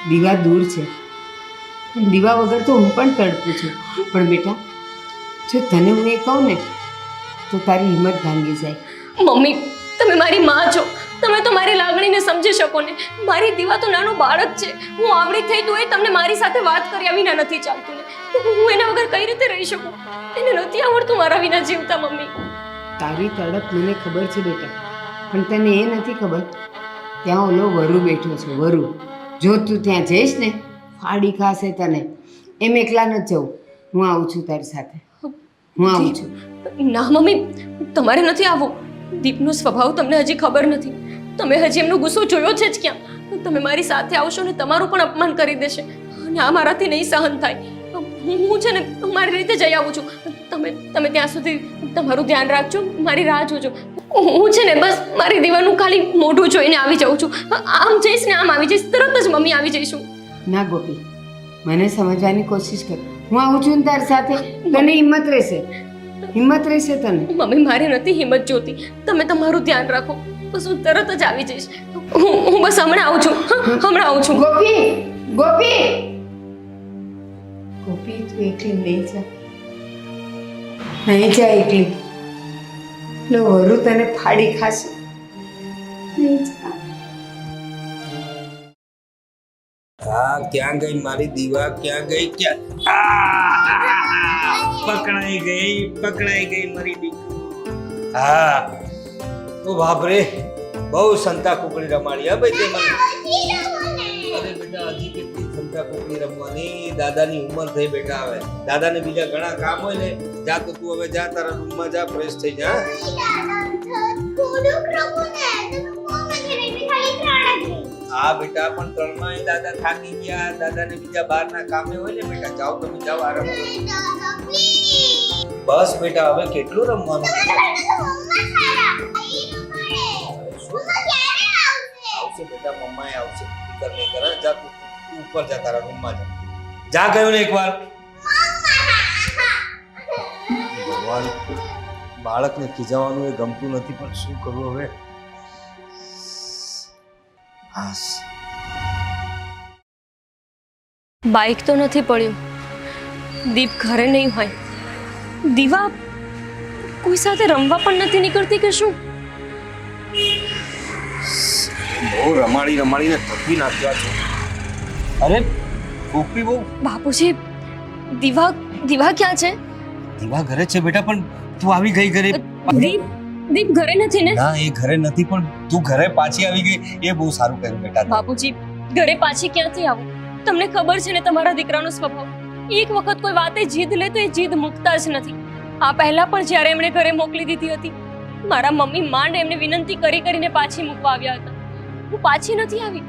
દીવા દૂર છે, દીવા વગર તો હું પણ તડપું છું. પણ બેટા, જો તને હું એ કહું ને તો તારી હિંમત ભાંગી જાય. મમ્મી તમે મારી માં છો, તમે તો મારી લાગણીને સમજી શકો ને. મારી દીવા તો નાનું બાળક છે. હું આવડી થઈ તો એ તમને મારી સાથે વાત કર્યા વિના નથી ચાલતું ને. હું એના વગર કઈ રીતે રહી શકું? એને નથી આવડતું મારા વિના જીવતા. મમ્મી તારી તડપ મને ખબર છે બેટા, પણ તને એ નથી ખબર ત્યાં ઓલો વરુ બેઠો છે. વરુ, જો તું ત્યાં જઈશ ને ફાડી ખાશે તને. એમ એકલા નથી જવું. હું આવું છું તારી સાથે. હું આવું છું. ના મમ્મી, તમારે નથી આવવું. દીપનો સ્વભાવ તમને હજી ખબર નથી. તમે હજી એમનો ગુસ્સો જોયો છે જ ક્યાં? તમે મારી સાથે આવશો ને તમારું પણ અપમાન કરી દેશે અને આ મારાથી નહીં સહન થાય. હું છે ને મારી રીતે જઈ આવું છું. તમે ત્યાં સુધી તમારું ધ્યાન રાખજો, મારી રાહ જોજો. હું છે ને બસ મારી દીવાનું ખાલી મોઢું જોઈને આવી જાઉં છું. આમ જઈશ ને આમ આવી જઈશ, તરત જ મમ્મી આવી જઈશું. ના ગોપી, મને સમજવાની કોશિશ કર. હું આવું છું ને તારી સાથે. તને હિંમત રહેશે તને. મમ્મી મારે નથી હિંમત જોતી. તમે તમારું ધ્યાન રાખો. બસ હું તરત જ આવી જઈશ. હું બસ હમણાં આવું છું. હમણાં આવું છું. ગોપી, તું એકલી નહીં જા એકલી. લો વરુ તને ફાડી ખાશે. નહીં જા. હા ક્યાં ગઈ મારી દીવા? ક્યાં ગઈ? પકડાઈ ગઈ મારી દીકરી. હા ઓ બાપ રે, બહુ સંતા કુકડી રમાડી. હા ભાઈ તે મને. અરે બેટા હજી કેટલી સંતા કુકડી રમવાની? દાદાની ઉંમર થઈ બેટા. હવે દાદાને બીજા ઘણા કામ હોય ને. જા તો તું હવે જા, તારા રૂમમાં જા, ફ્રેશ થઈ જા. હા બેટા, પણ ત્રણમાં દાદા થાકી ગયા. દાદાને બીજા બહારના કામે હોય ને બેટા. જાઓ તમે જાઓ, આરામ કરો. બસ બેટા, હવે કેટલું રમવાનું? આવશે બેટા, મમ્માએ આવશે. ફિકર નહીં કર. જા તું ઉપર જા, તારા રૂમમાં જા. જા ગયો ને એકવાર. ભગવાન બાળકને ખીજાવવાનું એ ગમતું નથી, પણ શું કરું હવે? હાસ. બાઇક તો નથી પડ્યું, દીપ ઘરે નહીં હોય, દીવા કોઈ સાથે રમવા પણ નથી નીકળતી કે શું? બહુ રમાડીને થકી નાખ્યા છો. અરે ગોપી બહુ. બાપુજી, દીવા દીવા ક્યાં છે? દીવા ઘરે છે બેટા, પણ તું આવી ગઈ ઘરે. દીપ દીપ ઘરે નથી ને? ના, એ ઘરે નથી, પણ તું ઘરે પાછી આવી ગઈ એ બહુ સારું કર્યું બેટા. બાપુજી, ઘરે પાછી ક્યાંથી આવું? તમને ખબર છે ને તમારા દીકરાનો સ્વભાવ, એક વખત કોઈ વાતે જીદ લે તો એ જીદ મૂકતા જ નથી. આ પહેલા પણ જ્યારે એમણે ઘરે મોકલી દીધી હતી, મારા મમ્મી માંડ એમને વિનંતી કરીને પાછી મૂકવા આવ્યા હતા. હું પાછી નથી આવી,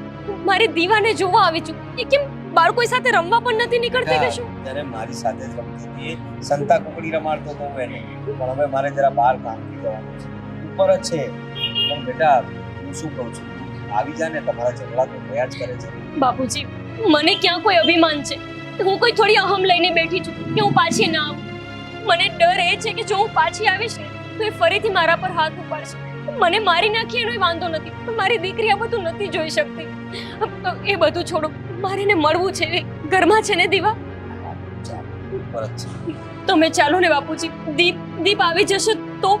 મારી દીવાને જોવા આવી છું. એ કેમ બાર કોઈ સાથે રમવા પણ નથી નીકળતી કે શું? ત્યારે મારી સાથે જ રમતી હતી, સંતા કુકડી રમાડતો હતો એને. પણ હવે મારે જરા બહાર કામથી જવાનું છે, ઉપર જ છે. પણ બેટા હું શું કહું છું, આવી જા ને, તમારા ઝઘડા તો થયા જ કરે છે. બાપુજી, મને ક્યાં કોઈ અભિમાન છે? હું કોઈ થોડી અહમ લઈને બેઠી છું કે હું પાછી ના આવું. મને ડર એ છે કે જો હું પાછી આવીશ ને તો એ ફરીથી મારા પર હાથ ઉપાડશે. મને મારી નાખી એનો વાંધો નથી, પણ મારી દીકરી આ બધું નથી જોઈ શકતી. એ બધું છોડો, મારે એને મળવું છે. એ ઘરમાં છે ને દીવા? ઉપર જ છે. તમે ચાલો ને બાપુજી. દીપ આવી જશે તો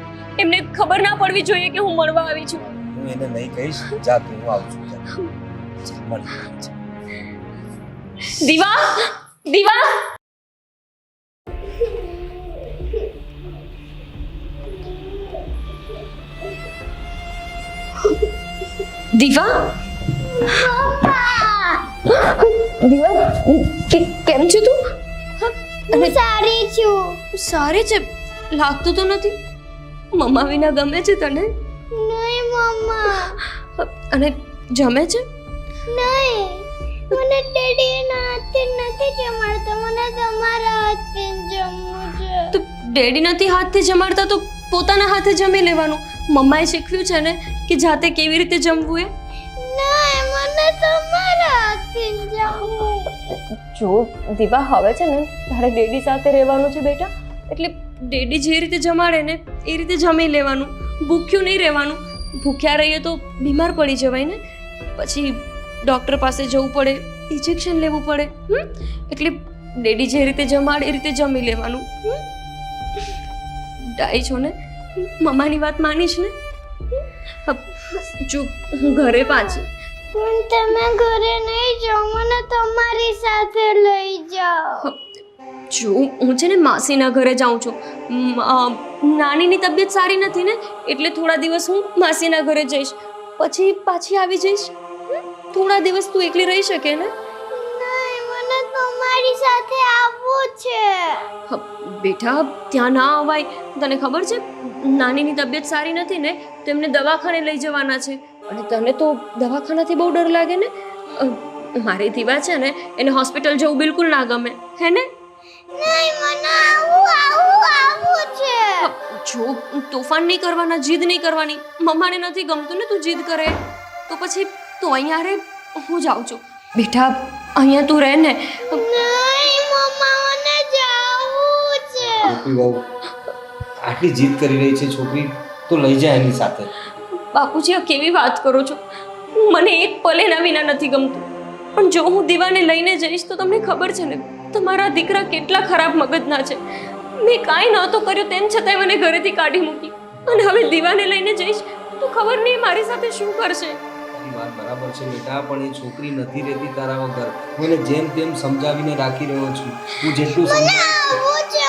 એમને ખબર ના પડવી જોઈએ કે હું મળવા આવી છું. હું એને નહીં કહીશ. જા તું, હું આવું છું. જા મળી. દીવા દીવા દીવા દીવા કેમ છે તું? હું સારી છું. સારી છે લાગતું તો નથી. મમ્મા વિના ગમે છે તને? નહીં મમ્મા. અને જમે છે? નહીં, મને ડેડી એના હાથે નથી જમાડતા, મને તમારા હાથે જમવું છે. તો ડેડી નથી હાથથી જમાડતા તો પોતાના હાથે જમી લેવાનું. મમ્માએ શીખવ્યું છે ને કે જાતે કેવી રીતે જમવું એ. નહીં, મને તમારા હાથે જમવું. જો દીવા, હવે છે ને તારે ડેડી સાથે રહેવાનું છે બેટા. એટલે ડેડી જે રીતે જમાડે ને એ રીતે જમી લેવાનું, ભૂખ્યું નહીં રહેવાનું. ભૂખ્યા રહીએ તો બીમાર પડી જવાય ને, પછી ડૉક્ટર પાસે જવું પડે, ઇન્જેક્શન લેવું પડે. એટલે ડેડી જે રીતે જમાડે એ રીતે જમી લેવાનું. ડાઈ છો ને, મમ્માની વાત માનીશ ને? જો હું ઘરે પાછી. પણ તમે ઘરે નહીં જાઓ, મને તમારી સાથે લઈ જાઓ. જો હું છે ને માસીના ઘરે જાઉં છું. નાનીની તબિયત સારી નથી ને, એટલે થોડા દિવસ હું માસીના ઘરે જઈશ, પછી પાછી આવી જઈશ. થોડા દિવસ તું એકલી રહી શકે ને? નહીં, મને તમારી સાથે આવવું છે. બેટા ત્યાં ના અવાય. તને ખબર છે નાનીની તબિયત સારી નથી ને, તો એમને દવાખાને લઈ જવાના છે. અને તને તો દવાખાનાથી બહુ ડર લાગે ને. મારી દીવા છે ને, એને હોસ્પિટલ જવું બિલકુલ ના ગમે, હે ને? નહીં, મને આવવું છે. જો તોફાન નહીં કરવાના, જીદ નહીં કરવાની. મમ્માને નથી ગમતું ને તું જીદ કરે તો પછી તું અહીંયા રહે, હું જાઉં છું. બેટા અહીંયા તું રહે ને. નહીં મમ્મા, મને જાવું છે. ગોપી બહુ આટલી જીદ કરી રહી છે છોકરી, તો લઈ જાય એની સાથે. બાપુજી, આ કેવી વાત કરો છો? મને એક પલ એના વિના નથી ગમતું. પણ જો હું દીવાને લઈને જઈશ તો તમને ખબર છે ને તમારા દીકરા કેટલા ખરાબ મગજના છે. મેં કાંઈ નહોતો કર્યું તેમ છતાંય મને ઘરેથી કાઢી મૂકી. અને હવે દીવાને લઈને જઈશ તો ખબર નહીં મારી સાથે શું કરશે. તારી વાત બરાબર છે બેટા, પણ એ છોકરી નથી રહેતી તારા વગર. હું એને જેમ તેમ સમજાવીને રાખી રહ્યો છું. તું જેટલું આવવું છે.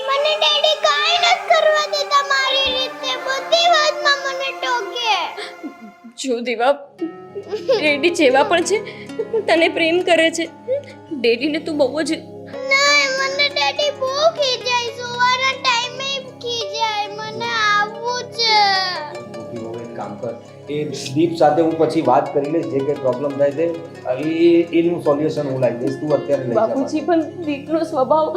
મને ડેડી કાંઈ નથી કરવા દેતા મારી રીતે. બધી વાતમાં મને ટોકે. જો દીવા, ડેડી જેવા પણ છે તને પ્રેમ કરે છે. ડેડીને તું બહુ જ. નહીં, મને ડેડી બહુ ખીજાય, સુવાના ટાઈમે ખીજાય. મને આવવું છે. એક કામ કર, એ દીપ સાથે હું પછી વાત કરી લઈશ. જે કંઈ પ્રોબ્લેમ થાય છે એનું સોલ્યુશન હું લાવી દઈશ. તું અત્યારે લઈ જા. બાપુજી, પણ દીકરો સ્વભાવ,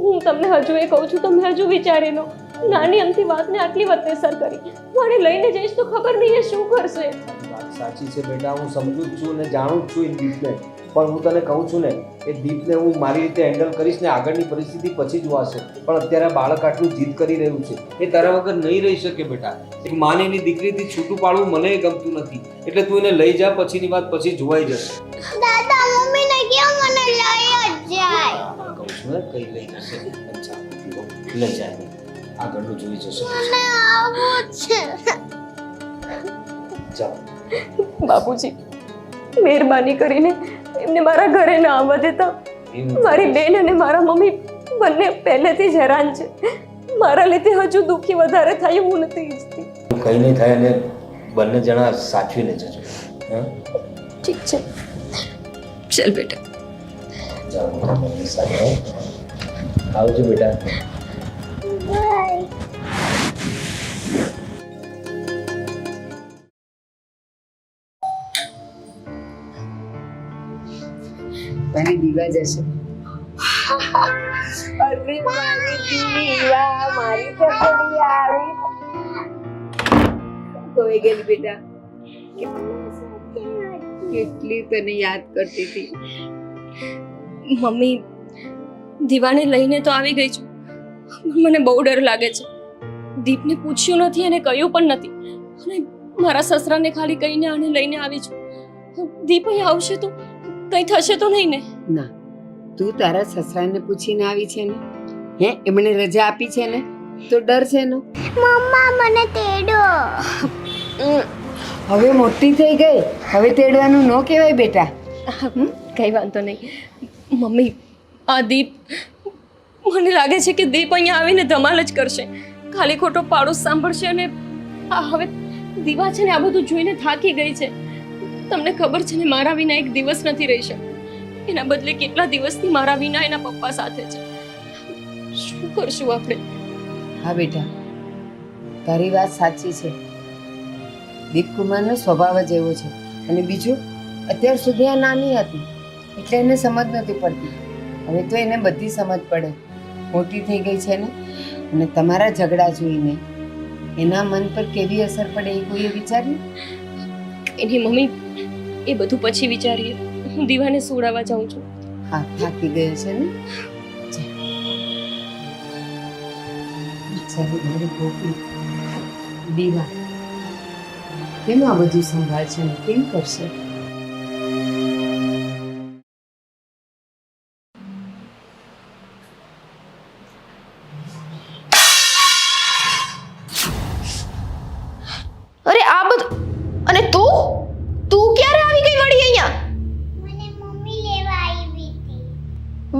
હું તમને હજુ એ કહું છું, તમે હજુ વિચારી લો. નાની અમથી વાતને આટલી વત્તેસર કરી. હું આને લઈને જઈશ તો ખબર નહીં એ શું કરશે. વાત સાચી છે બેટા, હું સમજુ જ છું ને જાણું જ છું એ દીપને, પણ હું તને કહું છું ને એ દીપને હું મારી રીતે હેન્ડલ કરીશ ને આગળની પરિસ્થિતિ પછી જોવાશે. પણ અત્યારે આ બાળક આટલું જીદ કરી રહ્યું છે, એ તારા વગર નહીં રહી શકે બેટા. એક માને એની દીકરીથી છૂટું પાડવું મને ગમતું નથી, એટલે તું એને લઈ જા, પછીની વાત પછી જોવાઈ જશે. દાદા મમ્મીને કહો મને લઈ જ જાય. કહું છું ને કઈ લઈ જશે. અચ્છા લઈ જાય, આગળનું જોઈ જશે. મને આવું છે. જાઓ. બાપુજી, મહેરબાની કરીને એમને મારા ઘરે ના આવવા દેતા. મારી બેન અને મારા મમ્મી બંને પહેલેથી જ હેરાન છે. મારા લીધે હજુ દુઃખી વધારે થાય હું નથી ઈચ્છતી. કંઈ નહીં થાય, અને બંને જણા સાચવીને જજો. હા, ઠીક છે, ચાલ બેટા. જાઓ મમ્મી સાથે. આવજો બેટા. બાય. મારી દીવા જશે. અરે મારી દીવા, મારી ચકડી આવી. કોઈ ગઈ બેટા, કેટલી તને યાદ કરતી હતી. મમ્મી, દીવાને લઈને તો આવી ગઈ છું, મને બહુ ડર લાગે છે. દીપને પૂછ્યું નથી અને કહ્યું પણ નથી, અને મારા સસરાને ખાલી કહીને આને લઈને આવી છું. દીપ અહીં આવશે તો કંઈ થશે તો નહીં ને? ના, તું તારા સસરાને પૂછીને આવી છે ને? હે, એમણે રજા આપી છે ને? તો ડર છે ને? મમ્મા મને તેડો. હવે મોટી થઈ ગઈ, હવે તેડવાનું ન કહેવાય બેટા. કંઈ વાંધો નહીં મમ્મી. આ દીપ, મને લાગે છે કે દીપ અહીંયા આવીને ધમાલ જ કરશે, ખાલી ખોટો પાડોશ સાંભળશે. અને આ હવે દીવા છે ને આ બધું જોઈને થાકી ગઈ છે. તમને ખબર છે ને મારા વિના એક દિવસ નથી રહી શકતી. એના બદલે કેટલા દિવસથી મારા વિના એના પપ્પા સાથે છે. શું કરશું આપણે? હા બેટા, તારી વાત સાચી છે. દીપકુમારનો સ્વભાવ જ એવો છે. અને બીજું, અત્યાર સુધી આ નાની હતી એટલે એને સમજ નથી પડતી. હવે તો એને બધી સમજ પડે, મોટી થઈ ગઈ છે ને. અને તમારા ઝઘડા જોઈને એના મન પર કેવી અસર પડે એ કોઈએ વિચાર્યું? એની મમ્મી, એ બધું પછી વિચારીએ. હું દીવાને સુવડાવવા જાઉં છું. હા, થાકી ગયો છે ને. બિચારી મારી ગોપી દીવા કેમ આ બધું સંભાળશે ને કેમ કરશે? અરે આ બધું, અને તું ક્યારે આવી ગઈ વળી અહીંયા? મને મમ્મી લેવા આવી હતી.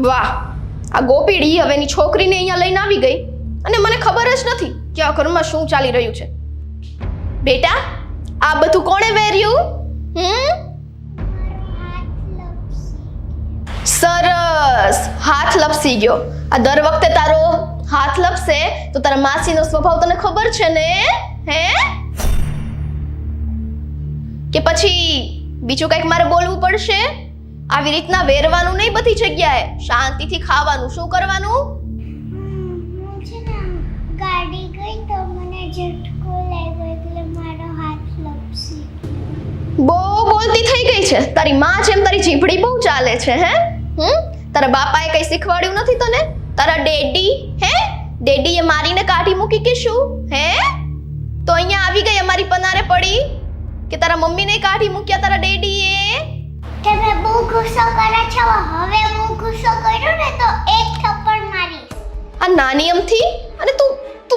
વાહ, આ ગોપીડી હવેની છોકરીને અહીંયા લઈને આવી ગઈ અને મને ખબર જ નથી કે આ ઘરમાં શું ચાલી રહ્યું છે. બેટા, આ બધું કોણે વેર્યું? સરસ, હાથ લપસી ગયો. આ દર વખતે તારો હાથ લપસે તો તારા માસીનો સ્વભાવ તને ખબર છે ને? હે કે પછી બીજું કંઈક મારે બોલવું પડશે? આવી રીતના વેરવાનું નહીં બધી જગ્યાએ, શાંતિથી ખાવાનું. શું કરવાનું? હું છે ને ગાડી ગઈ તો મને ઝટકો લાગ્યો એટલે મારો હાથ લપસી ગયો. બહુ બોલતી થઈ ગઈ છે. તારી માં જેમ તારી જીભડી બહુ ચાલે છે. હે તારા બાપાએ કઈ શીખવાડ્યું નથી તને? તારા ડેડી, ડેડીએ મારીને કાઢી મૂકી કે શું? તો અહીંયા આવી ગઈ અમારી પનારે પડી કે તારા મમ્મીને કાઢી મૂક્યા તારા ડેડીએ? તમે બહુ ગુસ્સો કરો છો. હવે હું ગુસ્સો કર્યો ને તો એક થપ્પડ મારીશ. આ નાની અમથી અને તું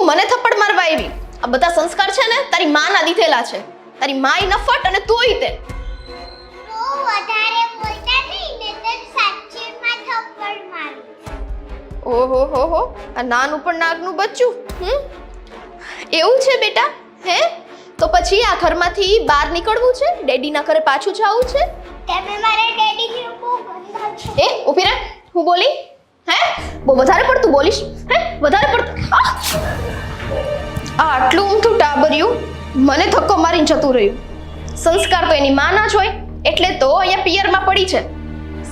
મને થપ્પડ મારવા આવી? આ બધા સંસ્કાર છે ને તારી માના દીધેલા છે. તારી માય નફટ અને તોય તે. બહુ વધારે બોલતા નહીં ને તો સાચીમાં થપ્પડ મારીશ. ઓહો હો હો, આ નાનું પણ નાગનું બચ્ચું. એવું છે બેટા? તો પછી આ ઘરમાંથી બહાર નીકળવું છે? ડેડીના ઘરે પાછું જવું છે? તમે મારા ડેડીથી બહુ ગંદા છો. ઊભી રહે. હું બોલી? બહુ વધારે પડતું બોલીશ. વધારે પડતું. આટલું ઊંધું ટાબર્યું મને ધક્કો મારીને જતું રહ્યું. સંસ્કાર તો એની માના જ હોય, એટલે તો અહીંયા પિયરમાં પડી છે.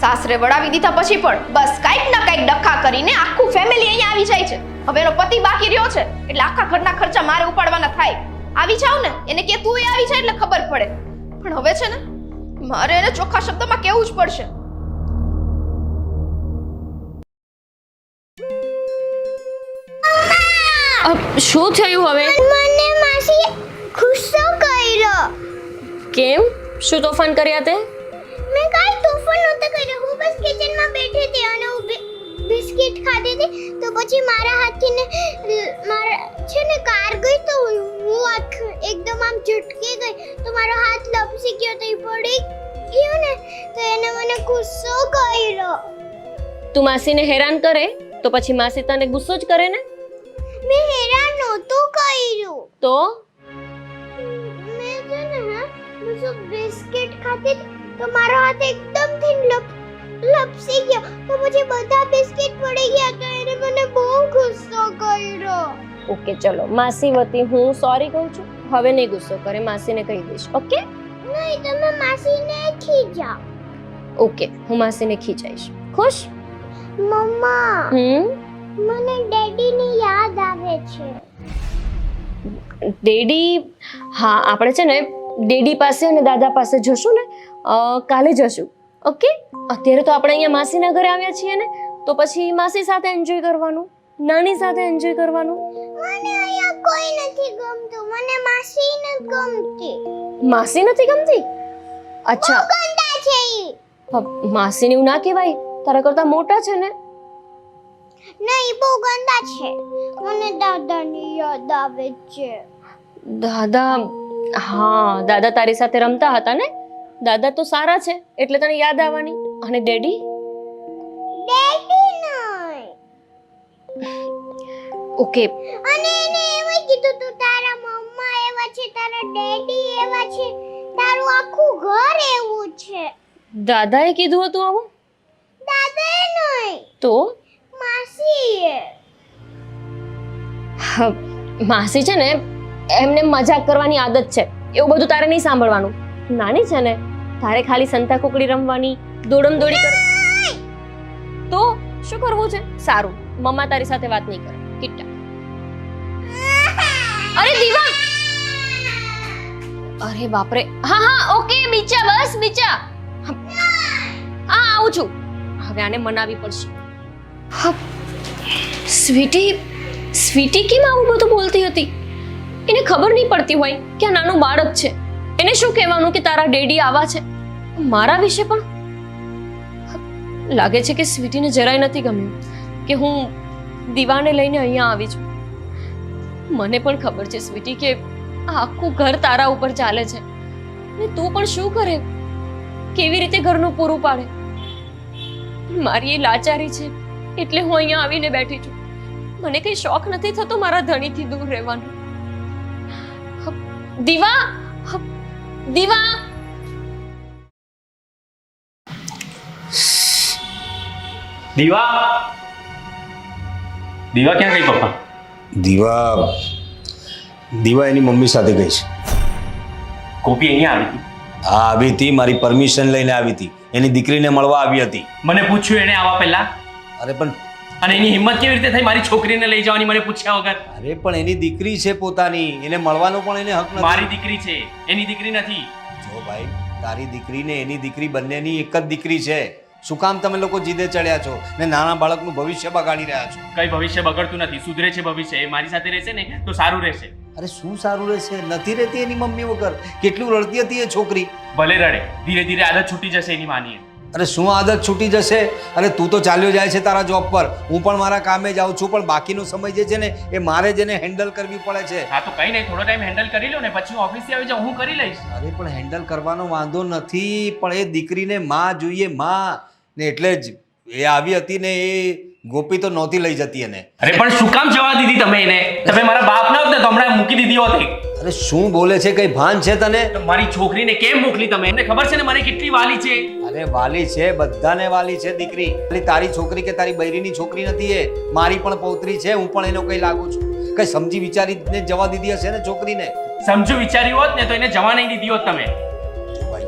સાસરે વડાવી દીધા પછી પણ બસ કાંઈક ના કાંઈક ડખા કરીને આખું ફેમિલી અહીંયા આવી જાય છે. હવે એનો પતિ બાકી રહ્યો છે એટલે આખા ઘરના ખર્ચા મારે ઉપાડવાના થાય. આવી જાવ ને એને કે તું આવી જાય એટલે ખબર પડે. પણ હવે છે ને મારે એને ચોખ્ખા શબ્દમાં કહેવું જ પડશે. શું થયું હવે? મને માસી ગુસ્સો કર્યો. કેમ? શું તોફાન કર્યા તે? મેં કાંઈ તોફાન નહોતો કર્યો. હું બસ કિચનમાં બેઠી હતી અને હું બિસ્કિટ ખાધી હતી તો પછી મારા હાથથી ને મારા છે ને કાર ગઈ તો હું એકદમ આમ ઝટકી ગઈ તો મારો હાથ લપસી ગયો તો એ પડી ગયો ને તો એને મને ગુસ્સો કર્યો. તું માસીને હેરાન કરે તો પછી માસી તને ગુસ્સો જ કરે ને? મેં હેરાન નહોતું કર્યું. તો મેં છે ને હું બિસ્કિટ ખાધી તો મારો હાથ એકદમથી લપસી ગયો તો પછી બધા બિસ્કિટ પડી ગયા તો એને મને બહુ ગુસ્સો કર્યો. ઓકે ચલો, માસી વતી હું સોરી કહું છું. હવે નહીં ગુસ્સો કરે, માસીને કહી દઈશ. ઓકે નહીં તમે માસીને ખીજાવ. ઓકે, હું માસીને ખીજાઈશ. ખુશ? મમ્મા મને ડેડીની યાદ આવે છે. ડેડી? હા, આપણે છે ને ડેડી પાસે અને દાદા પાસે જશું ને કાલે જશું. ઓકે, અત્યારે તો આપણે અહીંયા માસીના ઘરે આવ્યા છીએ ને તો પછી માસી સાથે એન્જોય કરવાનું, નાની સાથે એન્જોય કરવાનું. મને અહીંયા કોઈ નથી ગમતું. મને માસી નથી ગમતી. માસી નથી ગમતી? અચ્છા, ગંદા છે ઈ. માસીને એવું ના કહેવાય, તારા કરતા મોટા છે ને. નહીં, બહુ ગંદા છે. મને દાદાની યાદ આવે છે. દાદા? હા, દાદા તારી સાથે રમતા હતા ને. દાદા તો સારા છે એટલે તને યાદ આવવાની. અને ડેડી? ડેડી નહીં. ઓકે, અને એને એવું કીધું તું તારા મમ્મા એવા છે, તારા ડેડી એવા છે, તારું આખું ઘર એવું છે. દાદાએ કીધું હતું આવું? દાદાએ નહીં, તો માસીએ. માસી છે ને એમને મજાક કરવાની આદત છે, એવું બધું તારે નહીં સાંભળવાનું. નાની છે ને, તારે ખાલી સંતા કુકડી રમવાની, દોડમ દોડી કર. તો શું કરવું છે? સારું, મમ્મા તારી સાથે વાત નહીં કરે. કિટ્ટા. અરે દીવા! અરે બાપરે. હા હા, ઓકે બીચા, બસ બીચા. હા, આવું છું. હવે આને મનાવી પડશે. સ્વીટી, સ્વીટી કેમ આવું બધું બોલતી હતી? એને ખબર નહીં પડતી હોય કે આ નાનું બાળક છે. એને શું કહેવાનું કે તારા ડેડી આવા છે? મારા વિશે પણ લાગે છે કે સ્વીટીને જરાય નથી ગમ્યું કે હું દીવાને લઈને અહીંયા આવી છું. મને પણ ખબર છે સ્વીટી કે આ આખું ઘર તારા ઉપર ચાલે છે અને તું પણ શું કરે, કેવી રીતે ઘરનું પૂરું પાડે. મારી એ લાચારી છે એટલે હું અહીંયા આવીને બેઠી છું. મને કઈ શોખ નથી થતો મારા ધણીથી દૂર રહેવાનો. દીવા, દીવા! દીવા? દીવા ક્યાં ગઈ પપ્પા? દીવા દીવા એની મમ્મી સાથે ગઈ છે. કોપી અહીંયા આવી હતી? હા, આવી હતી. મારી પરમિશન લઈને આવી હતી. એની દીકરીને મળવા આવી હતી. મને પૂછ્યું એને આવા પહેલા? અરે પણ અને એની હિંમત કેવી રીતે થઈ મારી છોકરીને લઈ જવાની મને પૂછ્યા વગર? અરે પણ એની દીકરી છે પોતાની, એને મળવાનો પણ એને હક નથી. મારી દીકરી છે, એની દીકરી નથી. જો ભાઈ, તારી દીકરી ને એની દીકરી બંનેની એક જ દીકરી છે. શું કામ તમે લોકો જીદે ચડ્યા છો ને નાના બાળકનું ભવિષ્ય બગાડી રહ્યા છો? કઈ ભવિષ્ય બગડતું નથી, સુધરે છે ભવિષ્ય. એ મારી સાથે રહેશે ને તો સારું રહેશે. અરે શું સારું રહેશે? નથી રહેતી એની મમ્મી વગર. કેટલું રડતી હતી એ છોકરી. ભલે રડે, ધીરે ધીરે આદત છૂટી જશે એની માની. અરે શું આદત છૂટી જશે? અરે તું તો ચાલ્યો જાય છે તારા જોબ પર, હું પણ મારા કામે જાઉં છું, પણ બાકીનો સમય જે છે ને એ મારે જ એને હેન્ડલ કરવી પડે છે. હા તો કઈ નહીં, થોડો ટાઈમ હેન્ડલ કરી લો ને પછી હું ઓફિસથી આવી જાઉં, હું કરી લઈશ. અરે પણ હેન્ડલ કરવાનો વાંધો નથી, પણ એ દીકરીને માં જોઈએ, માં. ને એટલે જ એ આવી હતી ને એ ગોપી તો નહોતી લઈ જતી એને. અરે પણ શું કામ જવા દીધી તમે એને? તમે મારા બાપ ના હોત ને તો હમણાં મૂકી દીધી હોત. અરે શું બોલે છે? કઈ ભાન છે તને? તો મારી છોકરીને કેમ મોકલી તમે? એમને ખબર છે ને મને કેટલી વાલી છે. અરે વાલી છે, બધાને વાલી છે દીકરી. ખાલી તારી છોકરી કે તારી બૈરીની છોકરી નથી એ, મારી પણ પૌત્રી છે. હું પણ એનો કઈ લાગુ છું. કઈ સમજી વિચારીને જવા દીધી હશે ને છોકરીને. સમજુ વિચાર્યું હોત ને તો એને જવા નહીં દીધી હોત તમે. ભાઈ,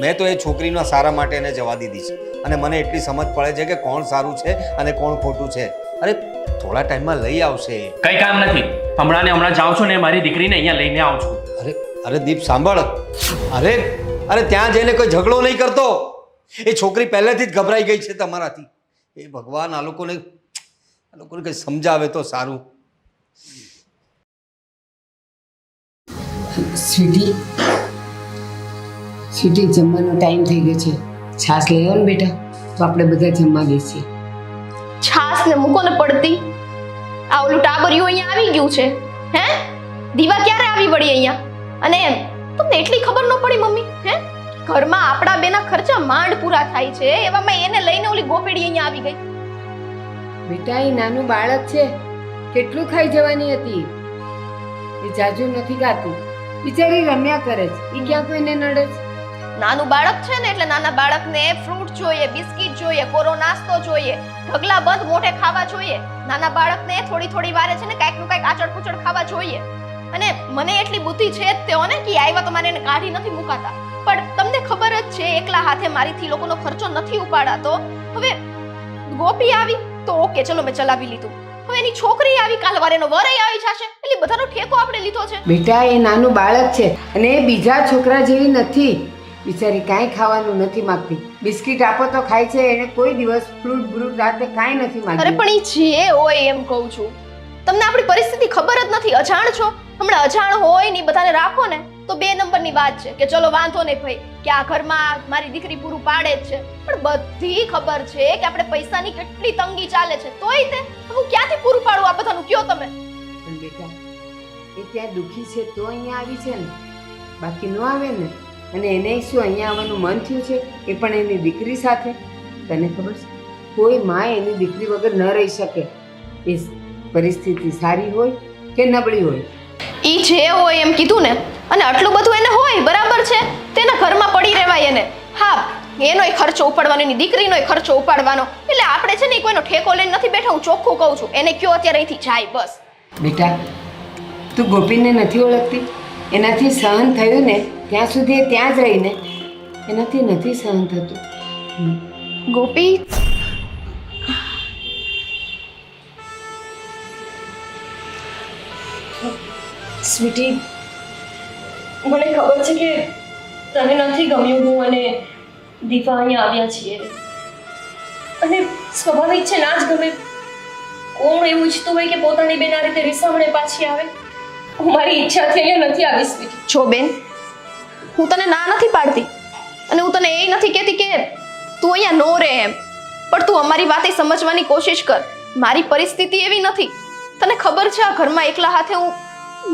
મેં તો એ છોકરીના સારા માટે એને જવા દીધી છે અને મને એટલી સમજ પડે છે કે કોણ સારું છે અને કોણ ખોટું છે. અરે થોડા ટાઈમમાં લઈ આવશે. કઈ કામ નથી, હમણાં ને હમણાં જાઉં છું ને મારી દીકરીને અહીંયા લઈને આવું છું. અરે અરે દીપ સાંભળ. અરે અરે ત્યાં જઈને કોઈ ઝઘડો નહીં કરતો. એ છોકરી પહેલેથી જ ગભરાઈ ગઈ છે તમારાથી. એ ભગવાન, આ લોકોને કંઈ સમજાવે તો સારું. સ્વીટી, સ્વીટી, જમવાનો ટાઈમ થઈ ગયો છે. છાશ લઈ આવો ને બેટા, તો આપણે બધા જમવા બેસીએ. છાસ ને મૂકો ને પડતી. આ ઓલું ટાબરિયું અહીંયા આવી ગયું છે. હે દીવા ક્યારે આવી વળી અહીંયા? અને તમને એટલી ખબર ન પડી મમ્મી? હે ઘરમાં આપણા બેના ખર્ચા માંડ પૂરા થાય છે, એવામાં એને લઈને ઓલી ગોપેડી અહીંયા આવી ગઈ. બેટા, એ નાનું બાળક છે, કેટલું ખાઈ જવાની હતી. એ જાજુ નથી ખાતી, બિચારી રમ્યા કરે છે. એ ક્યાં કોઈને નડે છે? નાનું બાળક છે ને એટલે નાના બાળકને ફ્રૂટ જોઈએ, બિસ્કિટ જોઈએ, કોરો નાસ્તો જોઈએ, ઢગલા બંધ મોઢે ખાવા જોઈએ. નાના બાળકને થોડી થોડી વારે છે ને કાંઈક નું કાંઈક આચળ કુચળ ખાવા જોઈએ. અને મને એટલી બુદ્ધિ છે જ તેઓ ને કે આવ્યા તો મારે એને કાઢી નથી મુકાતા. પણ તમને ખબર જ છે એકલા હાથે મારીથી લોકોનો ખર્ચો નથી ઉપાડાતો. હવે ગોપી આવી તો ઓકે, ચલો મેં ચલાવી લીધું. હવે એની છોકરી આવી, કાલ વારે એનો વર આવી જશે, એટલે બધાનો ઠેકો આપણે લીધો છે. બેટા, એ નાનું બાળક છે અને એ બીજા છોકરા જેવી નથી. બિચારી કાંઈ ખાવાનું નથી માંગતી. બિસ્કિટ આપો તો ખાય છે, એને કોઈ દિવસ ફ્રૂટ બ્રૂટ રાતે કાંઈ નથી અરે માંગતી. પણ ઈ જે હોય એમ કહું છું. તમને આપણી પરિસ્થિતિ ખબર જ નથી, અજાણ છો. હમણાં અજાણ હોય ને બધાને રાખો ને તો 2 નંબરની વાત છે કે ચલો વાંધો નહીં ભાઈ કે આ ઘરમાં મારી દીકરી પૂરું પાડે જ છે. પણ બધી ખબર છે કે આપણે પૈસાની કેટલી તંગી ચાલે છે, તોય તે હું ક્યાંથી પૂરું પાડું આ બધાનું? કયો તમે. પણ બેટા, એ ત્યાં દુખી છે તો અહીંયા આવી છે ને, બાકી ન આવે ને. અને એને શું અહીંયા આવવાનું મન થયું છે? એ પણ એની દીકરી સાથે. તને ખબર છે, કોઈ માં એની દીકરી વગર ન રહી શકે. એ પરિસ્થિતિ સારી હોય કે નબળી હોય. ઈ જે હોય એમ કીધું ને, અને આટલું બધું એને હોય બરાબર છે, તેના ઘરમાં પડી રહેવાય એને. હા, એનોય ખર્ચો ઉપાડવાનો, એની દીકરીનોય ખર્ચો ઉપાડવાનો. એટલે આપણે છે ને કોઈનો ઠેકો લઈને નથી બેઠા. હું ચોખ્ખું કહું છું, એને કયો અત્યારે અહીંથી જાય બસ. બેટા, તું ગોપીને નથી ઓળખતી? એનાથી સહન થયું ને ત્યાં સુધી એ ત્યાં જ રહીને, એનાથી નથી સહન થતું. ગોપી, સ્વીટી, મને ખબર છે કે તને નથી ગમ્યું હું અને દીપા અહીંયા આવ્યા છીએ. અને સ્વાભાવિક છે, ના જ ગમે. કોણ એવું ઈચ્છતું હોય કે પોતાની બેન આ રીતે રીસામણે પાછી આવે? હું મારી ઈચ્છાથી અહીંયા નથી આવી સ્વીટી. જો બેન, હું તને ના નથી પાડતી અને હું તને એ નથી કહેતી કે તું અહીંયા નો રહે એમ. પણ તું અમારી વાતે સમજવાની કોશિશ કર. મારી પરિસ્થિતિ એવી નથી. તને ખબર છે આ ઘરમાં એકલા હાથે હું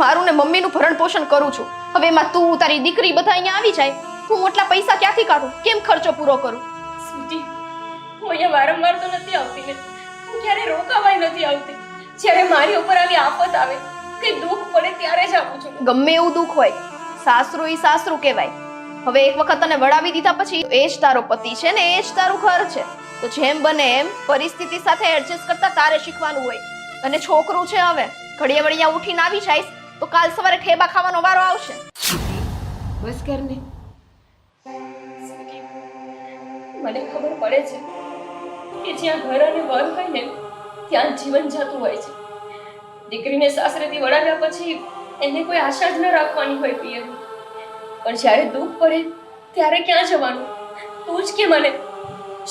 મારું ને મમ્મીનું ભરણ પોષણ કરું છું. હવે એમાં તું, તારી દીકરી બધા અહીંયા આવી જાય, હું એટલા પૈસા ક્યાંથી કાઢું? કેમ ખર્ચો પૂરો કરું? સ્વીટી, હું અહીંયા વારંવાર તો નથી આવતી ને, હું ક્યારે રોકાવાય નથી આવતી. જ્યારે મારી ઉપર આવી આફત આવે, કઈ દુઃખ પડે ત્યારે જ આવું છું. ગમે એવું દુઃખ હોય, સાસરું ઈ સાસરું કહેવાય. હવે એક વખત તને વડાવી દીધા પછી એ જ તારો પતિ છે ને એ જ તારું ઘર છે. તો જેમ બને એમ પરિસ્થિતિ સાથે એડજસ્ટ કરતા તારે શીખવાનું હોય. અને છોકરું છે, હવે ઘડીએ વળિયા ઉઠીને આવી જાય તો કાલ સવારે ઠેબા ખાવાનો વારો આવશે. બસ કર ને. મને ખબર પડે છે કે જ્યાં ઘર અને વર હોય ને ત્યાં જીવન જતું હોય છે. દીકરીને સાસરેથી વળાવ્યા પછી એને કોઈ આશા જ ન રાખવાની હોય પિયરની. પણ જ્યારે દુઃખ પડે ત્યારે ક્યાં જવાનું? તું જ કે મને,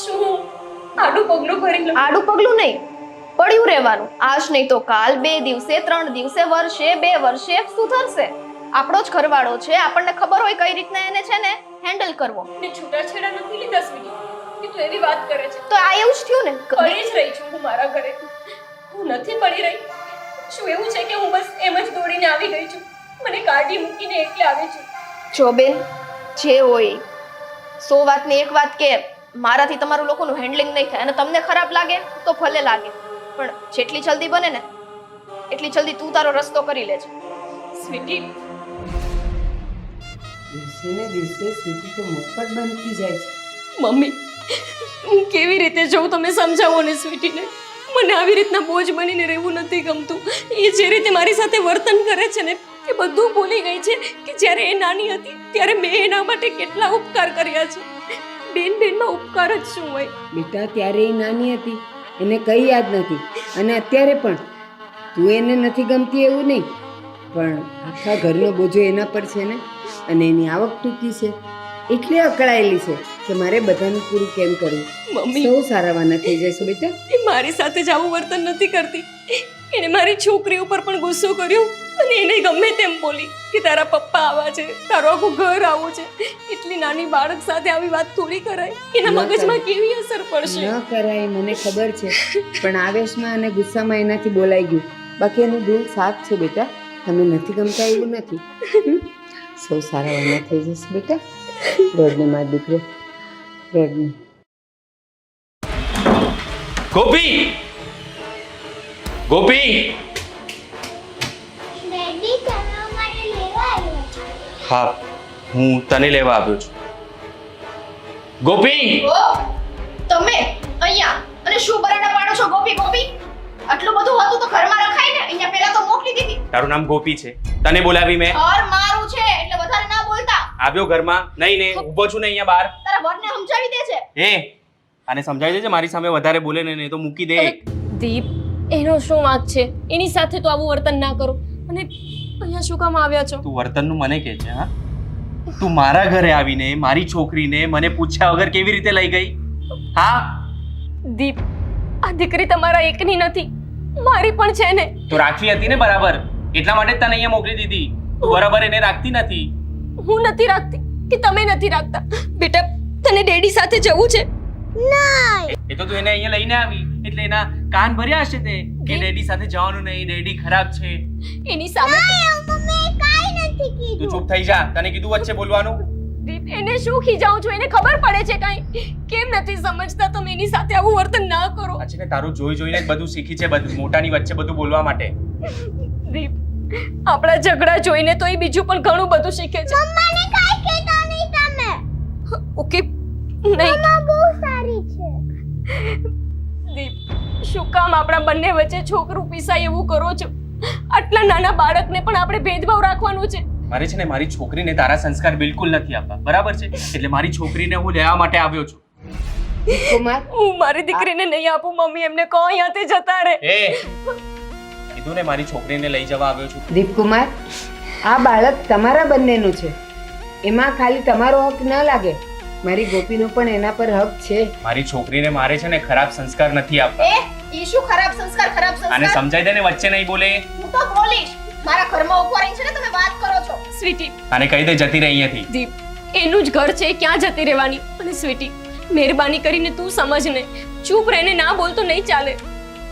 શું હું આડું પગલું ભરી લઉં? આડું પગલું નહીં, પડ્યું રહેવાનું. આજ નહીં તો કાલ, 2 દિવસે, 3 દિવસે, વર્ષે, 2 વર્ષે સુધરશે. આપણો જ ઘરવાળો છે, આપણને ખબર હોય કઈ રીતના એને છે ને હેન્ડલ કરવો. ને છૂટાછેડા નથી લીધા સ્વીટી કે તું એવી વાત કરે છે. તો આ એવું જ થયું ને. પડી જ રહી છું હું મારા ઘરે. હું નથી પડી રહી. શું એવું છે કે હું બસ એમ જ દોડીને આવી ગઈ છું? મને કાઢી મૂકીને એટલે આવી છું. જો બેન, જે હોય 100 વાતની એક વાત કે મારાથી તમારું લોકોનું હેન્ડલિંગ નહીં થાય અને તમને ખરાબ લાગે તો ભલે લાગે, પણ જેટલી જલ્દી બને ને એટલી જલ્દી તું તારો રસ્તો કરી લેજે. સ્વીટી, દિવસે ને દિવસે સ્વીટી તો મફત બનતી જાય છે. મમ્મી, હું કેવી રીતે જઉં? તમે સમજાવો ને સ્વીટીને. મને આવી રીતના બોજ બનીને રહેવું નથી ગમતું. એ જે રીતે મારી સાથે વર્તન કરે છે ને એ બધું ભૂલી ગઈ છે કે જ્યારે એ નાની હતી ત્યારે મેં એના માટે કેટલા ઉપકાર કર્યા છે. બેનમાં ઉપકાર જ શું હોય? બેટા, ત્યારે એ નાની હતી, એને કંઈ યાદ નથી. અને અત્યારે પણ તું એને નથી ગમતી એવું નહીં, પણ આખા ઘરનો બોજો એના પર છે ને. અને એની આવક ટૂંકી છે, એટલે અકળાયેલી છે કે મારે બધાનું પૂરું કેમ કરવું. મમ્મી સૌ સારાવાના થઈ જશે બેટા. એ મારી સાથે જ આવું વર્તન નથી કરતી. એને મારી છોકરી ઉપર પણ ગુસ્સો કર્યો અને એને ગમે તેમ બોલી કે તારા પપ્પા આવા છે, તારું આખું ઘર આવું છે. એટલી નાની બાળક સાથે આવી વાત થોડી કરાય. એના ન મગજમાં કરાય. કેવી અસર પડશે? ન કરાય મને ખબર છે, પણ આવેશમાં અને ગુસ્સામાં એનાથી બોલાઈ ગયું. બાકી એનું દિલ સાફ છે બેટા. તમે નથી ગમતા એવું નથી. સૌ સારાવાના થઈ જશે બેટા. રોડને માર દીકરો, રોડને. ગોપી ગોપી ડેડી તમે અમારે લેવા આવ્યા છો. હા હું તને લેવા આવ્યો છું. ગોપી ઓ તમે અહીંયા અને શું બરાડા પાડો છો ગોપી ગોપી? આટલું બધું હતું તો ઘરમાં રખાય ને. અહીંયા પહેલા તો મોકલી દીધી. તારું નામ ગોપી છે, તને બોલાવી મેં. ઘર મારું છે એટલે વધારે ના બોલતા. આવ્યો ઘરમાં નહીં ને ઊભો છું ને અહીંયા બહાર. તારા વરને સમજાવી દે છે. એ આને સમજાવી દેજે, મારી સામે વધારે બોલે ને નહીં તો મૂકી દે. દીપ, એનો શું વાંક છે? એની સાથે તો આવું વર્તન ના કરો. અને અહીંયા શું કામ આવ્યા છો? તું વર્તનનું મને કહે છે હા? તું મારા ઘરે આવીને મારી છોકરીને મને પૂછ્યા વગર કેવી રીતે લઈ ગઈ? હા દીપ, આ દીકરી તમારા એકની નથી, મારી પણ છે ને. તો રાખવી હતી ને બરાબર, એટલા માટે જ તને અહીંયા મોકલી દીધી. તું બરાબર એને રાખતી નથી. હું નથી રાખતી કે તમે નથી રાખતા? બેટા, તને ડેડી સાથે જવું છે? એ તો તું એને અહીંયા લઈને આવી એટલે એના કાન ભર્યા હશે તે કે ડેડી સાથે જવાનું નહીં, ડેડી ખરાબ છે. એની સામે મમ્મીએ કાંઈ નથી તું કીધું. ચૂપ થઈ જા, તને કીધું વચ્ચે બોલવાનું. દીપ, એને શું ખીજાવું છું? એને ખબર પડે છે કાંઈ? કેમ નથી સમજતા તમે? એની સાથે આવું વર્તન ના કરો. આ છે ને તારું જોઈ જોઈને જ બધું શીખી છે, બધું મોટાની વચ્ચે બધું બોલવા માટે. દીપ, આપણા ઝઘડા જોઈને તો એ બીજું પણ ઘણું બધું શીખે છે. મને કાંઈ કહેતા નહીં તમે. ઓકે નહીં મમ્મા બહુ સારી છે. દીપ, શું કામ આપણા બંને વચ્ચે છોકરું પીસાય એવું કરો છો? આટલા નાના બાળકને પણ આપણે ભેદભાવ રાખવાનો છે? મારે છે ને મારી છોકરીને તારા સંસ્કાર બિલકુલ નથી આપવા, બરાબર છે? એટલે મારી છોકરીને હું લેવા માટે આવ્યો છું. કુમાર, હું મારી દીકરીને નહીં આપું. મમ્મી, એમને કહો અહીંયાથી જતા રહે. એ કીધું ને મારી છોકરીને લઈ જવા આવ્યો છું. દીપકુમાર, આ બાળક તમારા બંનેનું છે. એમાં ખાલી તમારો હક ન લાગે, મારી ગોપીનો પણ એના પર હક છે. મારી છોકરીને મારે છે ને ખરાબ સંસ્કાર નથી આપવા. એ ઈ શું ખરાબ સંસ્કાર ખરાબ આને સંસ્કાર? સમજાઈ દે ને, વચ્ચે નહીં બોલે. હું તો બોલીશ. મારા ઘરમાં ઉભો રહીને છે ને તમે વાત કરો છો. સ્વીટી, આને કહી દે જતી રહે અહીંયાથી. દીપ, એનું જ ઘર છે, ક્યાં જતી રહેવાની? અને સ્વીટી, મહેરબાની કરીને તું સમજ ને. ચૂપ રહીને ના બોલ તો નહીં ચાલે.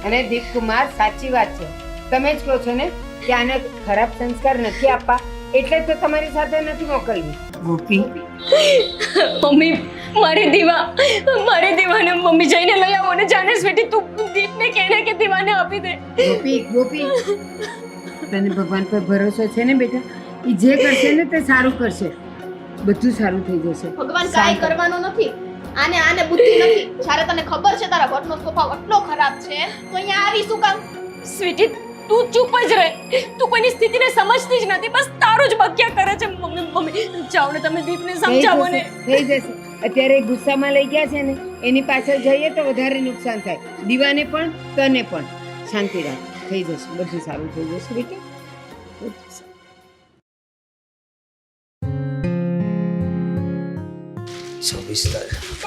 અને દીપકુમાર, સાચી વાત છે. તમે જ કહો છો ને કે આને ખરાબ સંસ્કાર નથી આપવા, એટલે જ તો તમારી સાથે નથી મોકલવી. ગોપી, મમ્મી, મારી દીવાને મમ્મી જઈને લઈ આવો ને. જાને સ્વીટી, તું દીપને કહેને કે દીવાને આપી દે. ગોપી, ગોપી, તને ભગવાન પર ભરોસો છે ને બેટા? એ જે કરશે ને તે સારું કરશે. બધું સારું થઈ જશે. ભગવાન કાંઈ કરવાનો નથી. આને બુદ્ધિ નથી. જ્યારે તને ખબર છે તારા વરનો સ્વભાવ એટલો ખરાબ છે તો અહીંયા આવી શું કામ? સ્વીટી, તું ચૂપ જ રહે. તું કોઈની સ્થિતિને સમજતી જ નથી, બસ તારું જ બક્યા કરે છે. મમ્મી, જાઓ ને તમે દીપને સમજાવો ને. થઈ જશે. અત્યારે ગુસ્સામાં લઈ ગયા છે ને, એની પાછળ જઈએ તો વધારે નુકસાન થાય. દીવાને પણ, તને પણ. શાંતિ રાખ, થઈ જશે. બધું સારું થઈ જશે બેટા. બધું સારું.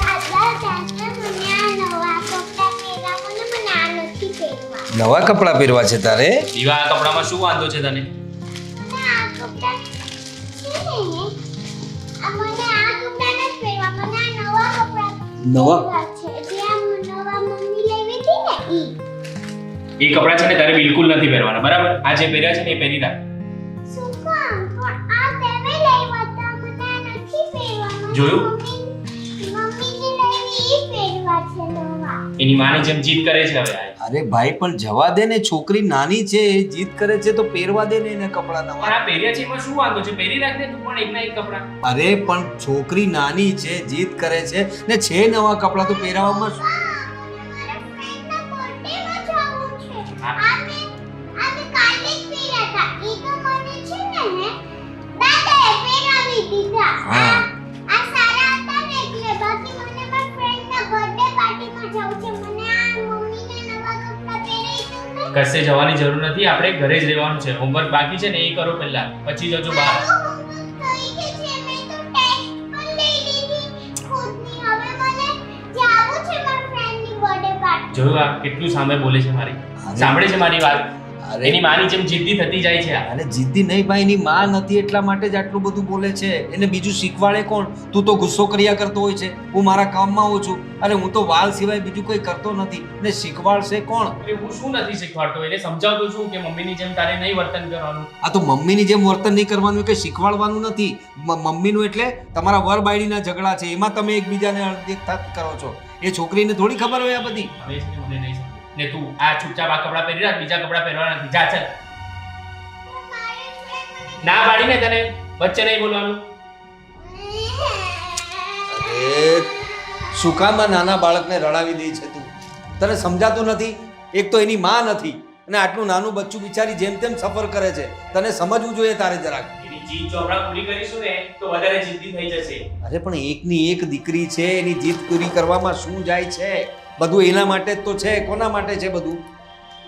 દાદા દાદા મને આ નવા કપડાં પહેરાવો ને મને આ નથી પહેરવા. નવા કપડાં પહેરવા છે તારે? દીવા, આ કપડામાં શું વાંધો છે તને? મને આ કપડાં છે ને મને આ કપડાં નથી પહેરવા. મને આ નવા કપડાં પહેરવા છે. જે આ નવા મમ્મી લેવી હતી ને ઈ. એ કપડાં છે ને તારે બિલકુલ નથી પહેરવાના, બરાબર? આ જે પહેર્યા છે ને એ પહેરી રાખ. શું કામ? પણ આ તમે લેવા હતા, મને આ નથી પહેરવા. મને જોયું? મમ્મીને લેવી ઈ પહેરવા છે નવા. એની માની જેમ જીદ કરે છે હવે આ. અરે ભાઈ, પણ જવા દે ને, છોકરી નાની છે, એ જીદ કરે છે તો પહેરવા દે ને એને કપડાં પણ નવા. આ પહેર્યા છે એમાં શું વાંધો છે? પહેરી રાખ ને તું પણ એકના એક કપડાં. અરે પણ છોકરી નાની છે, જીદ કરે છે ને, છે નવા કપડાં તો પહેરાવામાં શું? મારા ફ્રેન્ડના બર્થડેમાં જવું છે. હા. આમે કાલે જ પહેર્યા હતા. ઈ તો મને છે ને દાદાએ પહેરાવી દીધા. હા. આ સારા હતા ને એટલે. બાકી મને મારા ફ્રેન્ડના બર્થડે પાર્ટીમાં જવું છે. મને આ મમ્મીને નવા કપડાં પહેરાવી દો ને. કશે જવાની જરૂર નથી, આપણે ઘરે જ રહેવાનું છે. હોમવર્ક બાકી છે ને એ કરો પહેલા, પછી જજો બહાર. મારું homework થઈ ગયું છે. મેં તો ટેસ્ટ પણ લઈ જોયું આ કેટલું સામે બોલે છે મારી, સાંભળે છે મારી વાત. અરે એની માની જેમ જિદ્દી થતી જાય છે આ. અરે જીદ્દી નહીં ભાઈ, એની માં નથી એટલા માટે જ આટલું બધું બોલે છે. એને બીજું શીખવાડે કોણ? તું તો ગુસ્સો કર્યા કરતો હોય છે, હું મારા કામમાં હોઉં છું. અરે હું તો વાલ સિવાય બીજું કંઈ કરતો નથી, ને શીખવાડશે કોણ? અરે હું શું નથી શીખવાડતો, એને સમજાવતો છું કે મમ્મીની જેમ તારે નહીં વર્તન કરવાનું. આ તો મમ્મીની જેમ વર્તન નહીં કરવાનું કે શીખવાડવાનું નથી. મમ્મીનું એટલે તમારા વર બાયડીના ઝઘડા છે, એમાં તમે એકબીજાને અણદેખા કરો છો. એ છોકરીને થોડી ખબર હોય આ બધી. હવે છે ને મને નહીં સમજ. ને તું આ ચૂપચાપ આ કપડાં પહેરી રાખ, બીજા કપડાં પહેરવાના નથી. જા ચાલ. ના પાડીને તને વચ્ચે નહીં બોલવાનું. અરે શું કામ આ નાના બાળકને રડાવી દે છે તું? તને સમજાતું નથી? એક તો એની માં નથી અને આટલું નાનું બચ્ચું બિચારી જેમ તેમ સફર કરે છે. તને સમજવું જોઈએ તારે જરાક. એની જીદ ચોપડા પૂરી કરીશું ને તો વધારે જિદ્દી થઈ જશે. અરે પણ એકની એક દીકરી છે, એની જીદ પૂરી કરવામાં શું જાય છે? બધું એના માટે જ તો છે. કોના માટે છે બધું?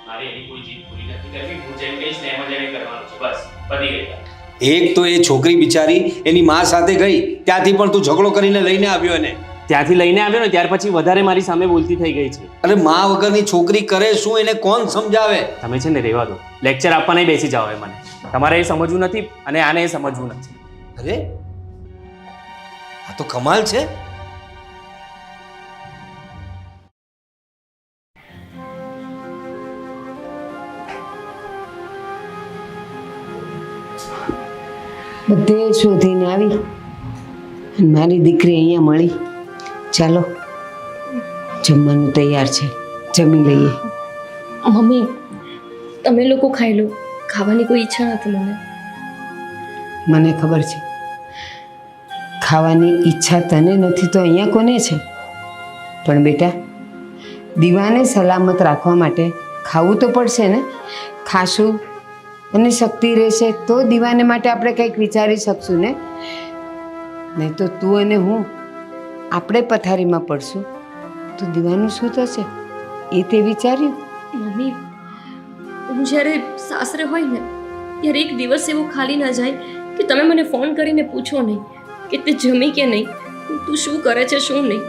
મારે એની કોઈ જીદ પૂરી નથી કરવી. હું જેમ કહીશ ને એમ જ એને કરવાનું છે. બસ પતી ગઈ. એક તો એ છોકરી બિચારી એની માં સાથે ગઈ, ત્યાંથી પણ તું ઝઘડો કરીને લઈને આવ્યો એને. ત્યાંથી લઈને આવ્યો ને ત્યાર પછી વધારે મારી સામે બોલતી થઈ ગઈ છે. અરે માં વગરની છોકરી કરે શું? એને કોણ સમજાવે? તમે છે ને રહેવા દો, લેક્ચર આપવા નહીં બેસી જાઓ. મને તમારે એ સમજવું નથી અને આને એ સમજવું નથી. અરે આ તો કમાલ છે. બધે શોધીને આવી અને મારી દીકરી અહીંયા મળી. ચાલો જમવાનું તૈયાર છે, જમી લઈએ. મમ્મી તમે લોકો ખાઈ લો, ખાવાની કોઈ ઈચ્છા નથી મને. મને ખબર છે ખાવાની ઈચ્છા તને નથી તો અહીંયા કોને છે? પણ બેટા, દીવાને સલામત રાખવા માટે ખાવું તો પડશે ને. ખાશું અને શક્તિ રહેશે તો દીવાને માટે આપણે કંઈક વિચારી શકશું ને. નહીં તો તું અને હું આપણે પથારીમાં પડશું તો દીવાનું શું થશે એ તે વિચાર્યું? મમ્મી હું જ્યારે સાસરે હોય ને ત્યારે એક દિવસ એવો ખાલી ના જાય કે તમે મને ફોન કરીને પૂછો નહીં કે તે જમી કે નહીં, તું શું કરે છે શું નહીં.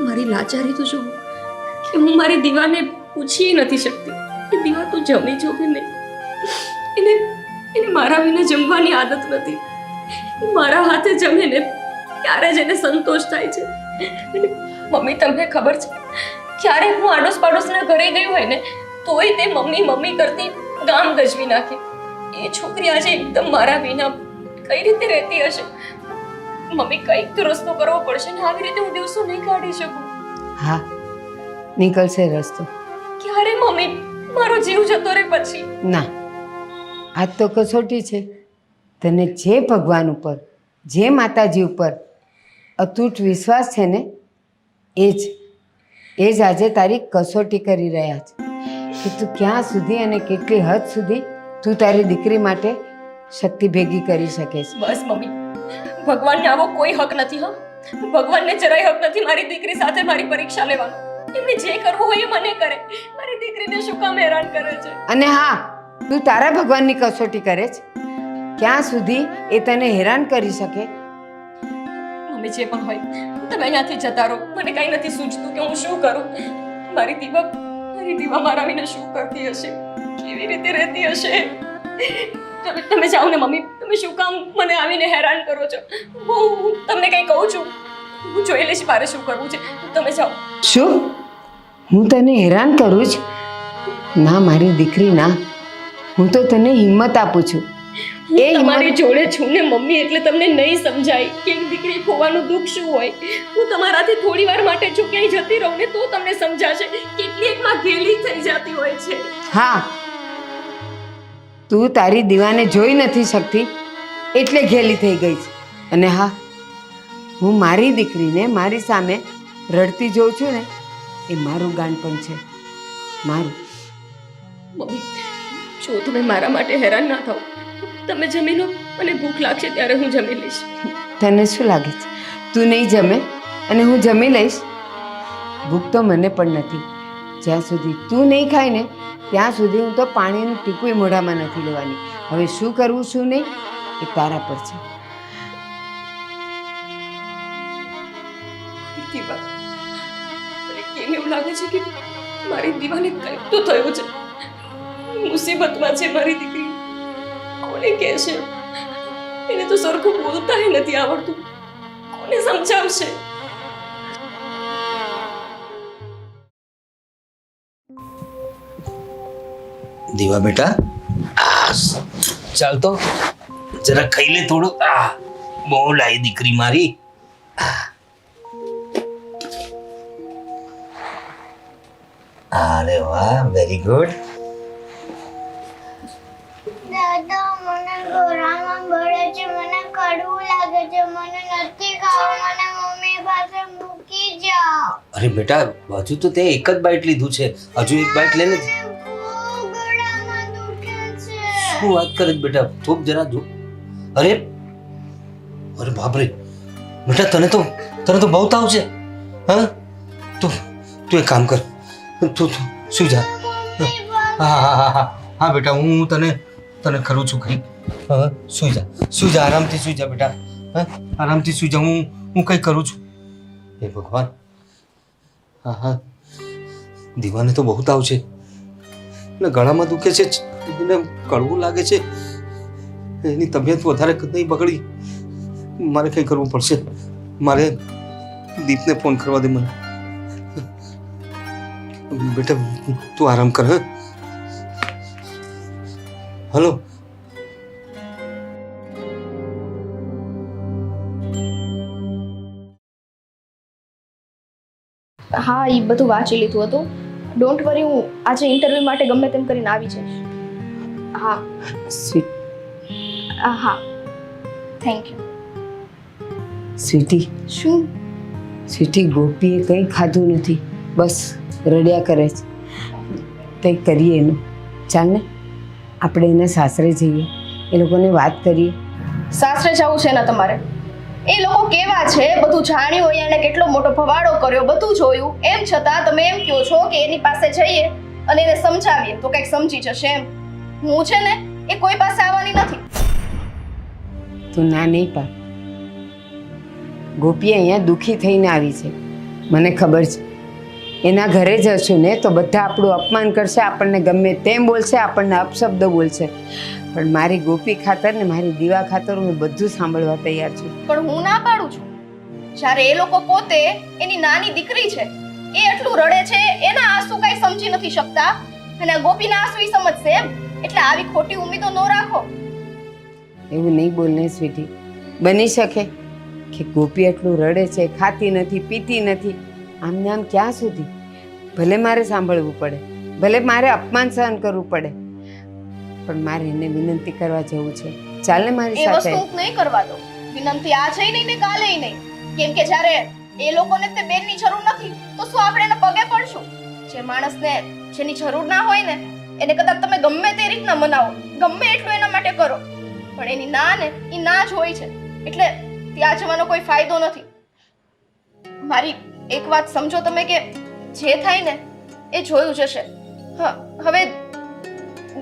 મારી લાચારી તો જુઓ કે હું મારી દીવાને પૂછી નથી શકતી કે દીવા તું જમી છો કે નહીં. એને મારા વિના જમવાની આદત નથી. મારા હાથે જમે ને ત્યારે જ એને સંતોષ થાય છે. અને મમ્મી તમને ખબર છે ક્યારે હું આડોશ પાડોશના ઘરે ગઈ હોય ને તોય તે મમ્મી મમ્મી કરતી ગામ ગજવી નાખે. એ છોકરી આજે એકદમ મારા વિના કઈ રીતે રહેતી હશે? મમ્મી કંઈક તો રસ્તો કરવો પડશે ને આવી રીતે હું દિવસો નહીં કાઢી શકું. હા, નીકળશે રસ્તો. ક્યારે મમ્મી? મારો જીવ જતો રહે પછી? ના, આજ તો કસોટી છે. તને જે ભગવાન ઉપર, જે માતાજી ઉપર અતૂટ વિશ્વાસ છે ને એ જ આજે તારી કસોટી કરી રહ્યા છે કે તું ક્યાં સુધી અને કેટલી હદ સુધી તું તારી દીકરી માટે શક્તિ ભેગી કરી શકે છે. બસ મમ્મી, ભગવાનને આવો કોઈ હક નથી. હા, ભગવાનને જરાય હક નથી મારી દીકરી સાથે મારી પરીક્ષા લેવાનો. એમને જે કરવું હોય એ મને કરે. મારી દીકરીને શું કામ હેરાન કરે છે? અને હા, તું તારા ભગવાનની કસોટી કરે છે. ક્યાં સુધી એ તને હેરાન કરી શકે? મમ્મી જે પણ હોય તમે અહીંયાથી જતા રહો. મને કઈ નથી સૂચતું કે હું શું કરું. મારી દીવા મારા વિના શું કરતી હશે, કેવી રીતે રહેતી હશે? તમે જાઓ ને મમ્મી. તમે શું કામ મને આવીને હેરાન કરો છો? હું તમને કંઈ કહું છું, હું જોઈ લઈશ મારે શું કરવું છે. તમે જાઓ. શું હું તને હેરાન કરું છું? ના મારી દીકરી ના, હું તો તને હિંમત આપું છું. હું તમારી જોડે છું ને મમ્મી, એટલે તમને નહીં સમજાય કે એક દીકરી ખોવાનું દુઃખ શું હોય. હું તમારાથી થોડી વાર માટે જો ક્યાંય જતી રહું ને તો તમને સમજાશે કેટલી એકમાં ઘેલી થઈ જતી હોય છે. હા, તું તારી દીવાને જોઈ નથી શકતી એટલે ઘેલી થઈ ગઈ છે. અને હા, હું મારી દીકરીને મારી સામે રડતી જોઉં છું ને એ મારું ગાંડપણ છે, મારું. મમ્મી જો તમે મારા માટે હેરાન ના થાઓ. તમે જમી લો, મને ભૂખ લાગશે ત્યારે હું જમી લઈશ. તને શું લાગે છે તું નહીં જમે અને હું જમી લઈશ? ભૂખ તો મને પણ નથી. જ્યાં સુધી તું નહીં ખાય ને ત્યાં સુધી હું તો પાણીનું ટીપું મોઢામાં નથી લેવાની. હવે શું કરવું શું નહીં એ તારા પર છે. કેમ એવું લાગે છે કે મારી દીવાને કંઈક તો થયું છે, મુસીબતમાં છે મારી દીકરી. કોને કહે છે? એને તો સરખું બોલતા નથી આવડતું. કોને સમજાવશે? દીવા બેટા, ચાલ તો જરા ખાઈ લે થોડું. બહુ લાઈ દીકરી મારી. અરે વાહ, વેરી ગુડ. દાદા મને ગળામાં બળે છે, મને કડવું લાગે છે, મને નથી ખાવું, મને મમ્મી પાસે મૂકી જાઓ. અરે બેટા, હજુ તો તે એક જ બાઈટ લીધું છે, હજુ એક બાઈટ લઈને જ. ગળામાં દુખે છે. શું વાત કરે છે બેટા? થોપ જરા જો. અરે અરે બાપરે બેટા, તને તો બહુ તાવ છે. હા, તું એક કામ કર, તું સુઈ જા. હા બેટા, હું તને કરું છું કંઈક. હા, સુઈ જા, આરામથી સુઈ જા બેટા. હા, આરામથી સુઈ જા. હું કંઈ કરું છું. હે ભગવાન. હા, દીવાને તો બહુ તાવ છે ને ગળામાં દુખે છે, એને કડવું લાગે છે. એની તબિયત વધારે નહીં બગડી. મારે કંઈ કરવું પડશે. મારે દીપને ફોન કરવા દે મને. બેટા તું આરામ કર. હલો. હા, એ બધું વાંચી લીધું હતું. ડોન્ટ વરી, હું આજે ઇન્ટરવ્યૂ માટે ગમે તેમ કરીને આવી જઈશ. હા હા, થેન્ક યુ. સ્વીટી, શું? સ્વીટી, ગોપીએ કંઈ ખાધું નથી, બસ રડ્યા કરે છે. કંઈક કરીએ એનું. ચાલ ને, આપણે એના સાસરે જઈએ, એ લોકોને વાત કરીએ. સાસરે જવું છે ને તમારે? એ લોકો કેવા છે બધું જાણ્યું હોય, એને કેટલો મોટો ભવાડો કર્યો, બધું જોયું, એમ છતાં તમે એમ કહો છો કે એની પાસે જઈએ અને એને સમજાવીએ તો કંઈક સમજી જશે એમ. હું છે ને એ કોઈ પાસે આવવાની નથી. તું ના નહીં પાડ. ગોપી અહીંયા દુઃખી થઈને આવી છે, મને ખબર છે. એના ઘરે જ હશું ને તો બધા આપણું અપમાન કરશે, આપણને ગમે તેમ બોલશે, આપણને અપશબ્દો બોલશે. પણ મારી ગોપી ખાતર ને મારી દીવા ખાતર હું બધું સાંભળવા તૈયાર છું. પણ હું ના પાડું છું. જ્યારે એ લોકો પોતે એની નાની દીકરી છે, એ એટલું રડે છે, એના આંસુ કઈ સમજી નથી શકતા અને આ ગોપીના આંસુ ઈ સમજશે એમ. એટલે આવી ખોટી ઉમ્મીદો ન રાખો. એવું નહીં બોલ ને સ્વીટી. બની શકે કે ગોપી એટલું રડે છે, ખાતી નથી, પીતી નથી, આમને આમ ક્યાં સુધી? ભલે મારે સાંભળવું પડે, ભલે મારે અપમાન સહન કરવું પડે, પણ મારે એને વિનંતી કરવા જવું છે. ચાલ ને મારી એ સાથે. વસ્તુ હું નહીં કરવા દો. વિનંતી આજે નહીં ને કાલે નહીં. કેમ કે જ્યારે એ લોકોને તે બેનની જરૂર નથી તો શું આપણે એને પગે પડશું? જે માણસને જેની જરૂર ના હોય ને એને કદાચ તમે ગમે તે રીતના મનાવો, ગમે એટલું એના માટે કરો, પણ એની ના ને એ ના જ હોય છે. એટલે ત્યાં જવાનો કોઈ ફાયદો નથી. મારી એક વાત સમજો તમે કે જે થાય ને એ જોયું જશે. હા, હવે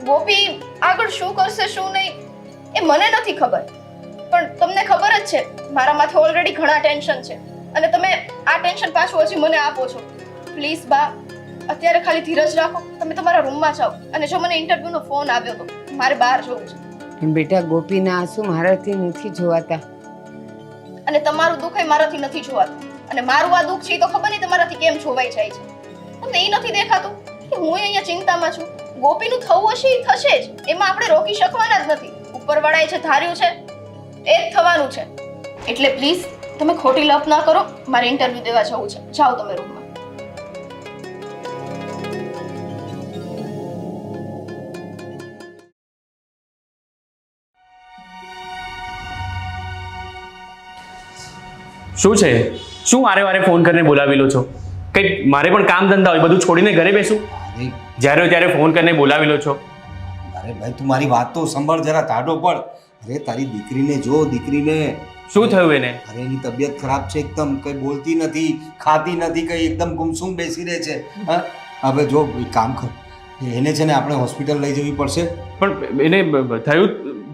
ગોપી આગળ શું કરશે શું નહીં એ મને નથી ખબર, પણ તમને ખબર જ છે મારા માથે ઓલરેડી ઘણા ટેન્શન છે અને તમે આ ટેન્શન પાછું હજી મને આપો છો. પ્લીઝ બા, અત્યારે ખાલી ધીરજ રાખો. તમે તમારા રૂમમાં જાઓ અને જો મને ઇન્ટરવ્યુનો ફોન આવ્યો તો મારે બહાર જવું છે. પણ બેટા, ગોપીના આંસુ મારાથી નથી જોવાતા અને તમારું દુઃખ એ મારાથી નથી જોવાતું અને મારું આ દુઃખ છે એ તો ખબર નહીં તમારાથી કેમ જોવાઈ જાય છે. તમને એ નથી દેખાતું કે હું અહીંયા ચિંતામાં છું? ગોપીનું થવું હશે એ થશે જ, એમાં આપણે રોકી શકવાના જ નથી. ઉપરવાળાએ જે ધાર્યું છે એ જ થવાનું છે. એટલે પ્લીઝ તમે ખોટી લપ ના કરો. મારે ઇન્ટરવ્યુ દેવા જવું છે. જાઓ તમે રૂમમાં. શું છે? શું વારે વારે ફોન કરીને બોલાવી લો છો? કંઈક મારે પણ કામ ધંધા હોય, બધું છોડીને ઘરે બેસું? જ્યારે હોય ત્યારે ફોન કરીને બોલાવી લો છો. અરે ભાઈ, તું મારી વાત તો સંભાળ જરા, તાડો પડ. અરે તારી દીકરીને જો, દીકરીને શું થયું એને? અરે એની તબિયત ખરાબ છે એકદમ, કઈ બોલતી નથી, ખાતી નથી, કઈ એકદમ ગુમસુમ બેસી રહે છે. હા, હવે જો એક કામ કર, એને છે ને આપણે હોસ્પિટલ લઈ જવી પડશે. પણ એને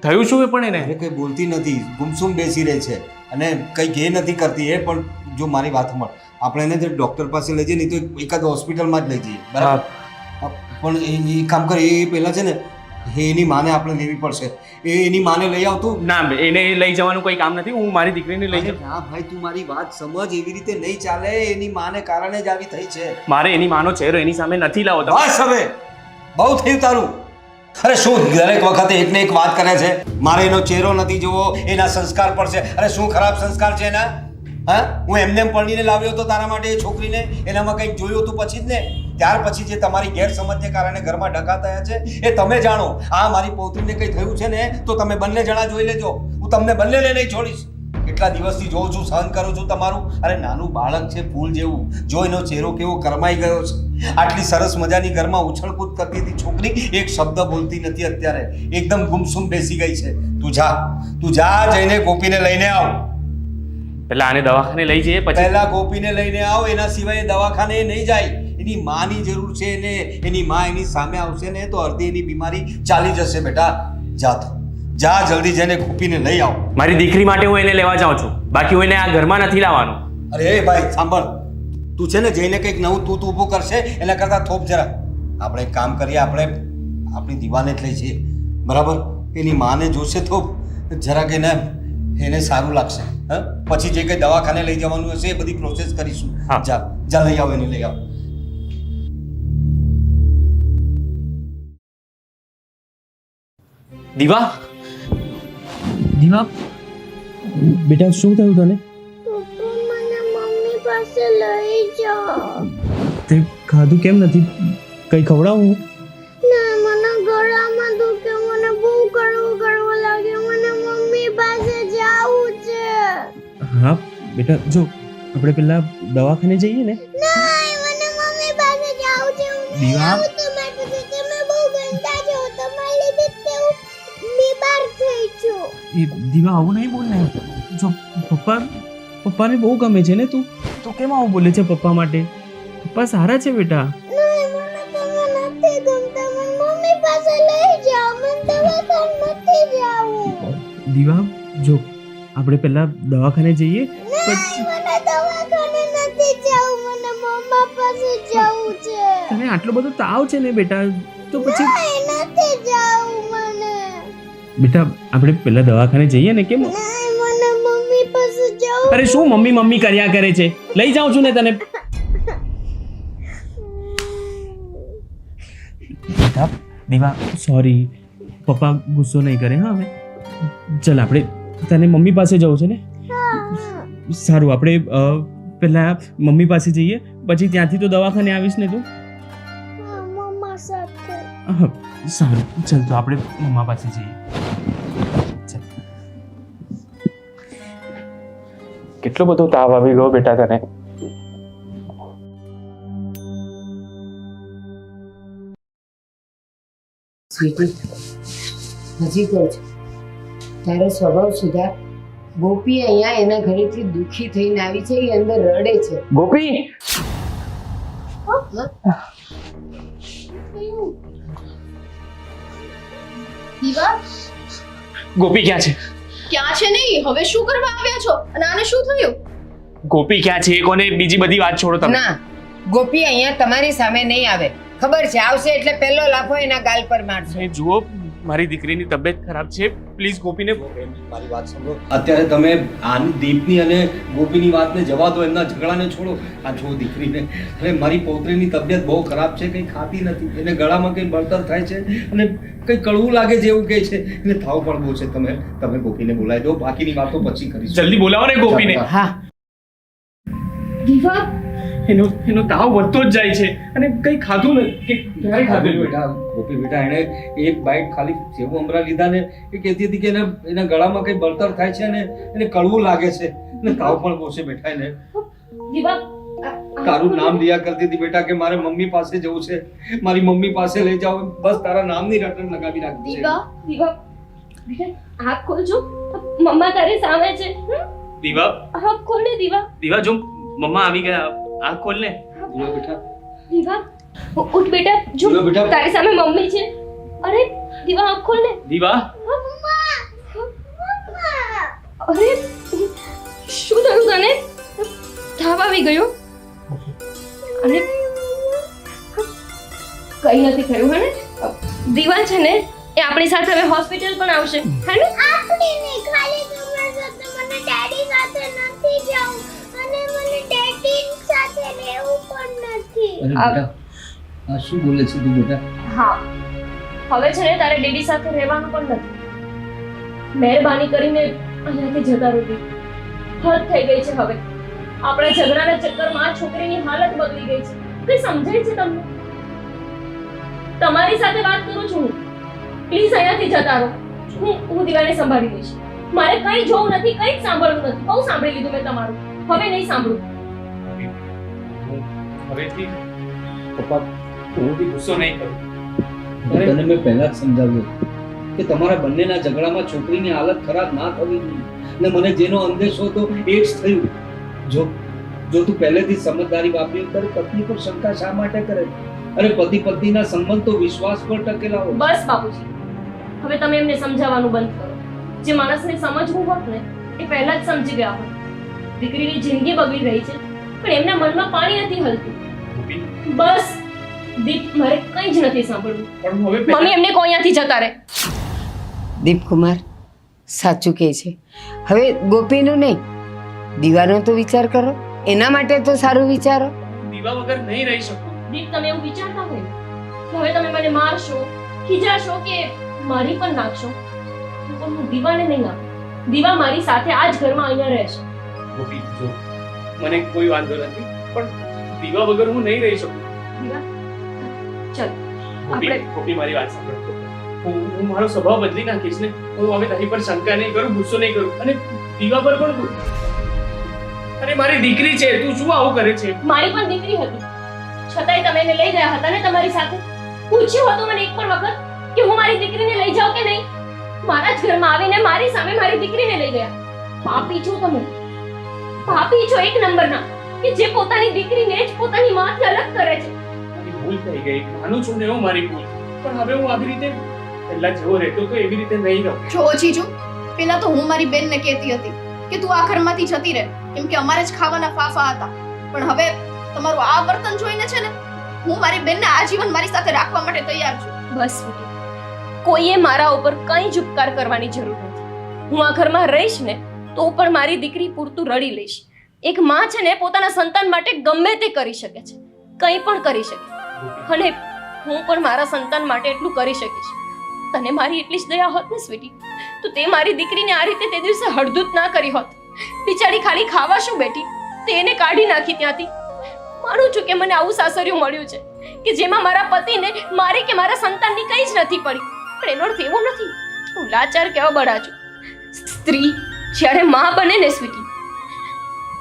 થયું શું? પણ એને અરે કઈ બોલતી નથી, ગુમસુમ બેસી રહે છે અને કઈ ઘે નથી કરતી. એ પણ જો મારી વાત સાંભળ, આપણે એને જે ડૉક્ટર પાસે લઈ જઈએ નહીં તો એકાદ હોસ્પિટલમાં જ લઈ જઈએ બરાબર પણ એ કામ કરે એ પહેલાં છે ને એની માને આપણે લેવી પડશે એની માને લઈ આવતું ના એને લઈ જવાનું કોઈ કામ નથી, હું મારી દીકરીને લઈ જાઉં. હા ભાઈ તું મારી વાત સમજ, એવી રીતે નહીં ચાલે. એની માને કારણે જ આવી થઈ છે. મારે એની માનો ચહેરો એની સામે નથી લાવો તમે. બસ હવે બહુ થયું તારું. અરે શું દરેક વખતે એક ને એક વાત કરે છે, મારે એનો ચહેરો નથી જોવો, એના સંસ્કાર પડશે. અરે શું ખરાબ સંસ્કાર છે એના? હા, હું એમને એમ પરણીને લાવ્યો હતો તારા માટે એ છોકરીને, એનામાં કંઈક જોયું હતું પછી જ ને. ત્યાર પછી જે તમારી ગેરસમજને કારણે ઘરમાં ડખા થયા છે એ તમે જાણો. આ મારી પૌત્રીને કંઈ થયું છે ને તો તમે બંને જણા જોઈ લેજો. હું તમને બંનેને નહીં છોડીશ. કેટલા દિવસથી જોઉં છું, સહન કરું છું તમારું. અરે નાનું બાળક છે ફૂલ જેવું, જો એનો ચહેરો કેવો કરમાઈ ગયો છે. આટલી સરસ મજાની ઘરમાં ઉછળકૂદ કરતી હતી છોકરી, એક શબ્દ બોલતી નથી અત્યારે, એકદમ ગુમસુમ બેસી ગઈ છે. તું જા જઈને ગોપીને લઈને આવ. પેલા આને દવાખાને લઈ જઈએ પછી. પહેલા ગોપીને લઈને આવ, એના સિવાય દવાખાને નહીં જાય. એની માની જરૂર છે ને, એની માં એની સામે આવશે ને તો અડધી એની બીમારી ચાલી જશે. બેટા જા જલ્દી જઈને ગોપીને લઈ આવ. મારી દીકરી માટે હું એને લેવા જાઉં છું, બાકી હું એને આ ઘરમાં નથી લાવવાનો. અરે ભાઈ સાંભળ, તું છે ને જઈને કંઈક નવું તું ઊભું કરશે એના કરતાં થોપ જરા. આપણે એક કામ કરીએ, આપણે આપણી દીવાને જ લઈ જઈએ બરાબર. એની માને જોશે તો જરાક એને સારું લાગશે. હા, પછી જે કંઈ દવાખાને લઈ જવાનું હશે એ બધી પ્રોસેસ કરીશું. હા. જા લઈ આવ, એને લઈ આવ. દીવા બેટા શું થયું તને? પપ્પા મને મમ્મી પાસે લઈ જાઓ. તે ખાધું કેમ નથી? કઈ ખવડાવું? ના, મને ગળામાં દુખે, મને બહુ કડવું લાગે, મને મમ્મી પાસે જાવું છે. હા બેટા, જો આપણે પેલા દવાખાને જઈએ ને. નહીં, મને મમ્મી પાસે જાવું છે. હું નહીં દીવા. આવું તમારી પાસે. તમે બહુ ગંદા છો, તમારી લીધે હું બીમાર થઈ છું. એ દીવા આવું નહીં બોલ ને. જો પપ્પાને બહુ ગમે છે ને, તું કેમ આવું બોલે છે પપ્પા માટે? પપ્પા સારા છે બેટા. નહીં, મને તમે નથી ગમતા. મને મમ્મી પાસે લઈ જાઓ. મને દવાખાને નથી જાવું. દીવા, જો આપણે પહેલા દવાખાને જઈએ. નહીં, મને દવાખાને નથી જાવું. મને મમ્મા પાસે જાવું છે. તને આટલો બધો તાવ છે ને બેટા, તો પછી નહીં, નથી જાવું મને. બેટા આપણે પહેલા દવાખાને જઈએ ને. કેમ? નહીં, મને મમ્મી પાસે જાવું. અરે શું મમ્મી કર્યા કરે છે? લઈ જાઉં છું ને તને. બેટા દીવા, સોરી, પપ્પા ગુસ્સો નહીં કરે. હા, હવે ચાલ આપણે, તને મમ્મી પાસે જવું છે ને? સારું, આપણે પહેલા મમ્મી પાસે જઈએ, પછી ત્યાંથી તો દવાખાને આવીશ ને તું? હા, મમ્મા સાથે. હા, સારું, ચાલ તો આપણે મમ્મા પાસે જઈએ. ચાલ. કેટલો બધો તાવ આવી ગયો બેટા તને. સ્વીટી, હજી કહું છું, તારો સ્વભાવ સુધાર. ગોપી અહીંયા એના ઘરેથી દુઃખી થઈને આવી છે, એ અંદર રડે છે. ગોપી, દીવા, ગોપી ક્યાં છે? ક્યાં છે નહીં, હવે શું કરવા આવ્યા છો? અને આને શું થયું? ગોપી ક્યાં છે? કોને બીજી બધી વાત છોડો તમે. ના, ગોપી અહીંયા તમારી સામે નહીં આવે. ખબર છે, આવશે એટલે પહેલો લાફો એના ગાલ પર મારશે. એ જુઓ, મારી દીકરીની તબિયત ખરાબ છે, પ્લીઝ ગોપીને. મારી વાત સાંભળો. અત્યારે તમે આની દીપની અને ગોપીની વાતને જવા દો, એમના ઝઘડાને છોડો. આ જો દીકરીને, અરે મારી પૌત્રીની તબિયત બહુ ખરાબ છે, કંઈ ખાતી નથી, એને ગળામાં કંઈ બળતર થાય છે અને કંઈ કડવું લાગે છે એવું કહે છે, એને થાવ પણ બહુ છે. તમે ગોપીને બોલાવી દો, બાકીની વાતો પછી કરીશું. જલ્દી બોલાવો ને ગોપીને. હા, દીવા, એનો તાવ વધતો જ જાય છે અને કંઈ ખાધું નથી. ક્યારે ખાધેલું બેટા? ગોપી બેટા, એણે એક બાઈટ ખાલી સેવ મમરા લીધા ને એ કહેતી હતી કે એના ગળામાં કંઈ બળતર થાય છે અને એને કડવું લાગે છે અને તાવ પણ બહુ છે બેટા એને. દીવા, તારું નામ લિયા કરતી હતી બેટા કે મારે મમ્મી પાસે જવું છે, મારી મમ્મી પાસે લઈ જાઓ, બસ તારા નામની રટણ લગાવી રાખી છે. દીવા, બેટા આંખ ખોલજો. મમ્મા તારી સામે છે. દીવા, આંખ ખોલ ને દીવા. દીવા, જો મમ્મા આવી ગયા, આંખ ખોલ ને. દીવા બેટા, દીવા, ઉઠ બેટા. જો દીવા બેટા. તારી સામે મમ્મી છે. અરે દીવા, આંખ ખોલ ને. દીવા, અરે શું થયું તને? તાવ આવી ગયો? અને કઈ નથી થયું હે ને દીવા છે ને એ આપણી સાથે હવે હોસ્પિટલ પણ આવશે હે ને આપણે નહીં, ખાલી તમારા સાથે મને ડેડી સાથે નથી જવું અને મને ડેડી સાથે રહેવું પણ નથી. અરે બેટા આ શું બોલે છે તું બેટા? હા હવે છે ને તારે ડેડી સાથે રહેવાનું પણ નથી. મહેરબાની કરીને અહીંયાથી જતા રહો દી. હદ થઈ ગઈ છે હવે. આપણા ઝઘડાના ચક્કરમાં આ છોકરીની હાલત બગડી ગઈ છે. કઈ સમજાય છે તમને? તમારી સાથે વાત કરું છું હું. પ્લીઝ અહીંયાથી જતા રહો. હું દિવાને સંભાળી લઈશ. મારે કંઈ જોવું નથી, કંઈ જ સાંભળવું નથી. બહુ સાંભળી લીધું મેં તમારું. હવે નહીં સાંભળું. હું હવેથી પપ્પા હું બી ગુસ્સો નહીં કરું. તને મેં પહેલા જ સમજાવ્યું કે તમારા બંનેના ઝઘડામાં છોકરીની હાલત ખરાબ ના થવી જોઈએ ને મને જેનો અંદેશો હતો એ જ થયું. જો તું પહેલેથી સમજદારી વાપરી તારી પત્ની પર શંકા શા માટે કરે? અરે પતિ પત્નીના સંબંધ તો વિશ્વાસ પર ટકેલા હોય. બસ બાપુજી, હવે તમે એમને સમજાવવાનું બંધ કરો. જે માણસને સમજવું હોત ને એ પહેલા જ સમજી ગયા હોત. દીકરીની જિંદગી બગડી રહી છે પણ એમના મનમાં પાણી નથી હલતું. બસ દીપ, મારે કંઈ જ નથી સાંભળવું. પણ હવે મમ્મી એમને કોઈ અહીંયાથી જતા રહે. દીપકુમાર સાચું કહે છે. હવે ગોપીનું નહીં, દીવાનો તો વિચાર કરો. એના માટે તો સારું વિચારો. દીવા વગર નહીં રહી શકું. દીપ, તમે એવું વિચારતા હોય ને કે હવે તમે મને મારશો, ખીજાશો કે મારી પણ નાખશો, તો હું દીવાને નહીં આપું. દીવા મારી સાથે આ જ ઘરમાં અહીંયા રહેશે. ગોપી જો મને કોઈ વાંધો નથી પણ દીવા વગર હું નહીં રહી શકું. દીવા, ચાલ ગોપી આપણે ગોપી મારી વાત સાંભળ. હું મારો સ્વભાવ બદલી નાખીશ ને. હું હવે તારી પર શંકા નહીં કરું, ગુસ્સો નહીં કરું અને દીવા પર પણ અરે મારી દીકરી છે, તું શું આવું કરે છે? મારી પણ દીકરી હતી, છતાંય તમે એને લઈ ગયા હતા ને તમારી સાથે. પૂછ્યું હતું મને એક પણ વખત કે હું મારી દીકરીને લઈ જાઉં કે નહીં? મારા જ ઘરમાં આવીને મારી સામે મારી દીકરીને લઈ ગયા. પાપી છો તમે, પાપી છો એક નંબરના, કે જે પોતાની દીકરીને જ પોતાની માથી અલગ કરે છે. મારી ભૂલ થઈ ગઈ, માનું છું ને હું મારી ભૂલ, પણ હવે હું આવી રીતે પહેલા જેવો રહેતો તો એવી રીતે નહીં રહું. જો જીજુ, પેલા તો હું મારી બેનને કહેતી હતી કે તું આ ઘરમાંથી જતી રહે, કેમ કે અમારે જ ખાવાના ફાફા હતા. પણ હવે તમારું આ વર્તન જોઈને છે ને હું મારી બેનને આજીવન મારી સાથે રાખવા માટે તૈયાર છું. બસ સ્વીટી, કોઈએ મારા ઉપર કંઈ જ ઉપકાર કરવાની જરૂર નથી. હું આ ઘરમાં રહીશ ને તો પણ મારી દીકરી પૂરતું રડી લઈશ. એક માં છે ને પોતાના સંતાન માટે ગમે તે કરી શકે છે, કંઈ પણ કરી શકે. અને હું પણ મારા સંતાન માટે એટલું કરી શકીશ. તને મારી એટલી જ દયા હોત ને સ્વીટી, તો તે મારી દીકરીને આ રીતે તે દિવસે હળદૂત ના કરી હોત. બિચારી ખાલી ખાવા શું બેઠી, તે એને કાઢી નાખી ત્યાંથી. માનું છું કે મને આવું સાસરિયું મળ્યું છે કે જેમાં મારા પતિને મારી કે મારા સંતાનની કંઈ જ નથી પડી. પણ એનો અર્થ એવો નથી હું લાચાર કેવા બળા છું. સ્ત્રી જ્યારે માં બને ને સ્વીટી,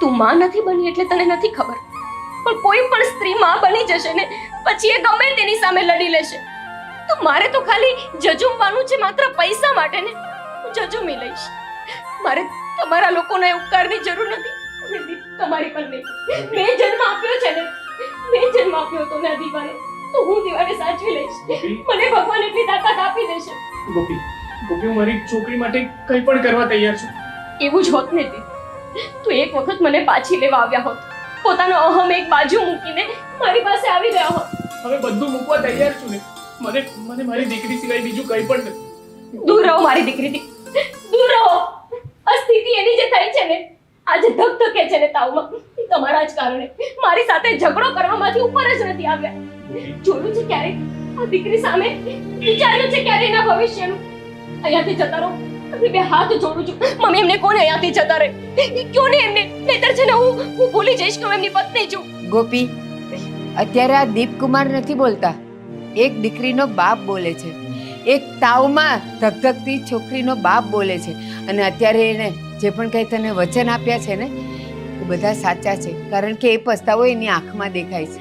તું માં નથી બની એટલે તને નથી ખબર, પણ કોઈ પણ સ્ત્રી માં બની જશે ને પછી એ ગમે તેની સામે લડી લેશે. તો મારે તો ખાલી જજુમવાનું છે માત્ર પૈસા માટે ને, હું જજુમી લઈશ. મારે તમારા લોકોના ઉપકારની જરૂર નથી અને તમારી પણ નહીં. મેં જન્મ આપ્યો છે ને, મેં જન્મ આપ્યો હતો ને આ દીવાને, તો હું દીવાને સાચવી લઈશ. મને ભગવાન એટલી તાકાત આપી દેશે. ગોપી ગોપી હું મારી છોકરી માટે કંઈ પણ કરવા તૈયાર છું. એવું જ હોત ને તે, તો એક વખત મને પાછી લેવા આવ્યા હોત, પોતાનો અહમ એક બાજુ મૂકીને મારી પાસે આવી ગયા હોત. હવે બધું મૂકવા તૈયાર છું ને. મને મારી દીકરી સિવાય બીજું કંઈ પણ નથી. દૂર રહો મારી દીકરીથી, દૂર રહો. આ સ્થિતિ એની જે થઈ છે ને, આજે ધકધકે છે ને તાવમાં, એ તમારા જ કારણે. મારી સાથે ઝઘડો કરવામાંથી ઉપર જ નથી આવ્યા. જોયું છે ક્યારેક આ દીકરી સામે, વિચાર્યું છે ક્યારે એના ભવિષ્યનું? અહીંયાથી જતા રહો. તમે બે હાથ જોડું છું. મમ્મી એમને કોને અહીંયાથી જતા રહે, ક્यों ને એમને, નહીતર છે ને હું ભૂલી જઈશ કે હું એમની પત્ની છું. ગોપી, અત્યારે આ દીપકુમાર નથી બોલતા, એક દીકરીનો બાપ બોલે છે. એક તાવમાં ધગધગતી છોકરીનો બાપ બોલે છે. અને અત્યારે એને જે પણ કંઈ તને વચન આપ્યા છે ને એ બધા સાચા છે, કારણ કે એ પસ્તાવો એની આંખમાં દેખાય છે.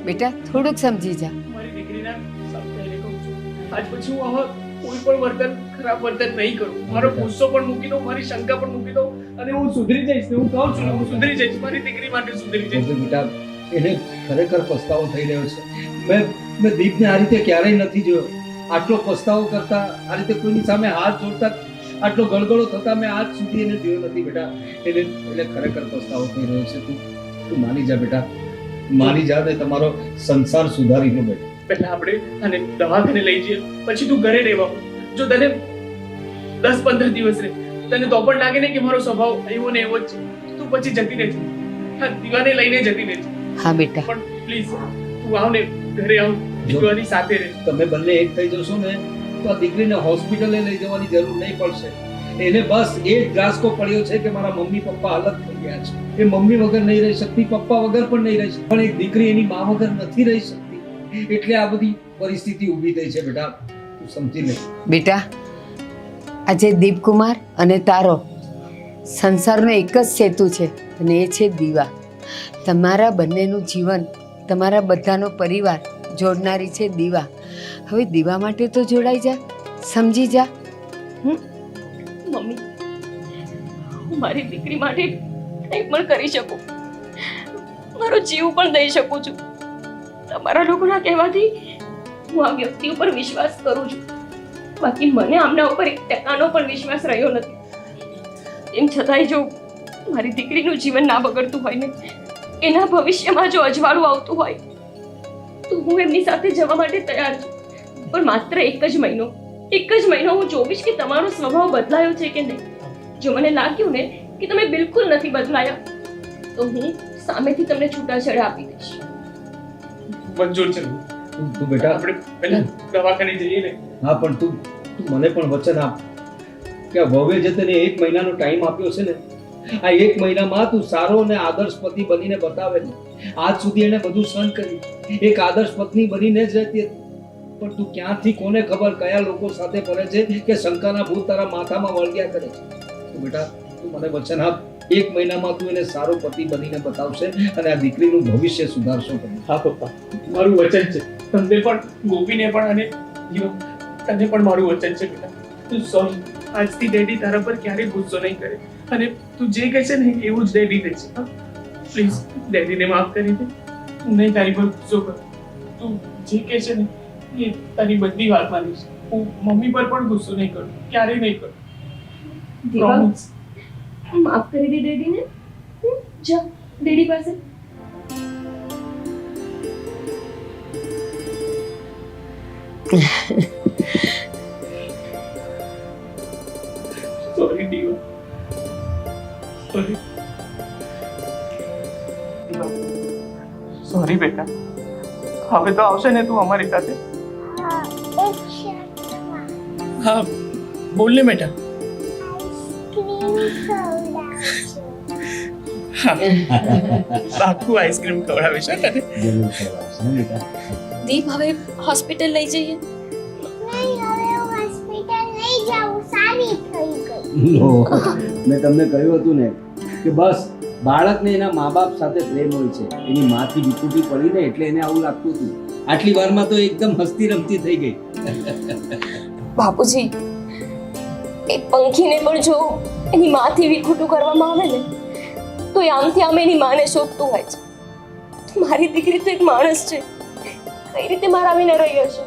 બેટા થોડુંક સમજી જા. મારી દીકરીના સામે કહું છું, આજ પછી હું આવા કોઈ પણ વર્તન, ખરાબ વર્તન નહીં કરું. મારો ગુસ્સો પણ મૂકી દઉં, મારી શંકા પણ મૂકી દઉં અને હું સુધરી જઈશ. હું કહું છું હું સુધરી જઈશ, મારી દીકરી માટે સુધરી જઈશ. બેટા એને ખરેખર પસ્તાવો થઈ રહ્યો છે. મેં દીપને આ રીતે ક્યારેય નથી જોયો. આટલો પસ્તાવો કરતા, આ રીતે કોઈની સામે હાથ જોડતા, આટલો ગળગળો થતા મેં આજ સુધી એને જોયો નથી બેટા. એને ખરેખર પસ્તાવો થઈ રહ્યો છે. તું માની જા બેટા. મારી જાતે તમારો સંસાર સુધારી લો બેટા. પહેલા આપણે આને દવાખાને લઈ જઈએ, પછી તું ઘરે રહેવા. જો તને 10-15 દિવસ રહે, તને તો પણ લાગે ને કે મારો સ્વભાવ એવો ને એવો જ છે, તું પછી જતી રહેજે. હા, દીવાને લઈને જતી રહેજે. હા બેટા. પણ પ્લીઝ તું આવ ને, ઘરે આવ, દીવાની સાથે રહે. તમે બંને એક થઈ જશો ને તો આ દીકરીને હોસ્પિટલે લઈ જવાની જરૂર નહીં પડશે. એને બસ એ જ ગ્રાસકો પડ્યો છે કે મારા મમ્મી પપ્પા અલગ થઈ ગયા છે. એ મમ્મી વગર નહીં રહી શકતી, પપ્પા વગર પણ નહીં રહી શકતી, પણ એક દીકરી એની મા વગર નથી રહી શકતી. એટલે આ બધી પરિસ્થિતિ ઊભી થઈ છે બેટા, તું સમજી લે. બેટા, આજે દીપકુમાર અને તારો સંસારનો એક જ સેતુ છે અને એ છે દીવા. તમારા બંનેનું જીવન, તમારા બધાનો પરિવાર જોડનારી છે દીવા. હવે દીવા માટે તો જોડાઈ જા, સમજી જા. મમ્મી, હું મારી દીકરી માટે કંઈ પણ કરી શકું, મારો જીવ પણ દઈ શકું છું. તમારા લોકોના કહેવાથી હું આ વ્યક્તિ ઉપર વિશ્વાસ કરું છું, બાકી મને આમના ઉપર એક ટકાનો પણ વિશ્વાસ રહ્યો નથી. એમ છતાંય જો મારી દીકરીનું જીવન ના બગડતું હોય ને, એના ભવિષ્યમાં જો અજવાળું આવતું હોય તો હું એમની સાથે જવા માટે તૈયાર છું. પણ માત્ર એક જ મહિનો હું જોઈશ કે તમારો સ્વભાવ બદલાયો છે કે નહીં. જો મને લાગ્યું ને કે તમે બિલકુલ નથી બદલાયા તો હું સામેથી તમને છૂટાછેડા આપી દઈશ. મંજૂર છે. તું બેટા, આપણે પહેલા દવાખાને જઈએ ને. હા, પણ તું મને પણ વચન આપ કે આ વહુએ જે તને 1 મહિનાનો ટાઈમ આપ્યો છે ને, આ 1 મહિનામાં તું સારો અને આદર્શ પતિ બનીને બતાવે ને. આજ સુધી એને બધું સહન કર્યું, એક આદર્શ પત્ની બનીને જ રહેતી હતી. પણ તું ક્યાંથી, કોને ખબર કયા લોકો સાથે ફરે છે કે શંકાના ભૂત તારા માથામાં વળગ્યા કરે છે. તો બેટા, તું મને વચન આપ, 1 મહિનામાં તું એને સારો પતિ બનીને બતાવશે અને આ દીકરીનું ભવિષ્ય સુધારશો. હા પપ્પા, મારું વચન છે. તમને પણ, ગોપીને પણ અને તને પણ મારું વચન છે બેટા. તું સોરી, આજથી ડેડી તારા પર ક્યારેય ગુસ્સો નહીં કરે અને તું જે કહે છે ને એવું જ ડેડી કહે છે. હા, પ્લીઝ ડેડીને માફ કરી દે. હું નહીં તારી પર ગુસ્સો કરું. તું જે કહે છે ને એ તારી બધી વાત માનીશ. હું મમ્મી પર પણ ગુસ્સો નહીં કરું, ક્યારેય નહીં કરું. Promise. માફ કરી દે ડેડીને. જા ડેડી પાસે. સોરી દીવા, સોરી. સોરી બેટા. હવે તો આવશે ને તું અમારી સાથે? એક શર્ટમાં હા, બોલ ને બેટા. આઈસ્ક્રીમ ખવડાવજો. આખું આઈસ્ક્રીમ ખવડાવીશ તને. દીપ, હવે હોસ્પિટલ લઈ જઈએ. નહીં, હવે હું હોસ્પિટલ નહીં જાઉં, સારી થઈ ગઈ. મેં તમને કહ્યું હતું ને કે બસ બાળકને એના મા બાપ સાથે પ્રેમ હોય છે. એની માથી વિકૃતિ પડી ને એટલે એને આવું લાગતું હતું. આટલી વારમાં તો એકદમ હસતી રમતી થઈ ગઈ. બાપુજી, એ પંખીને પણ જો એની માથી વિખૂટું કરવામાં આવે ને તો એ આમથી આમ એની માને શોધતું હોય છે. મારી દીકરી તો એક માણસ છે, કઈ રીતે મારા વિના રહી હશે?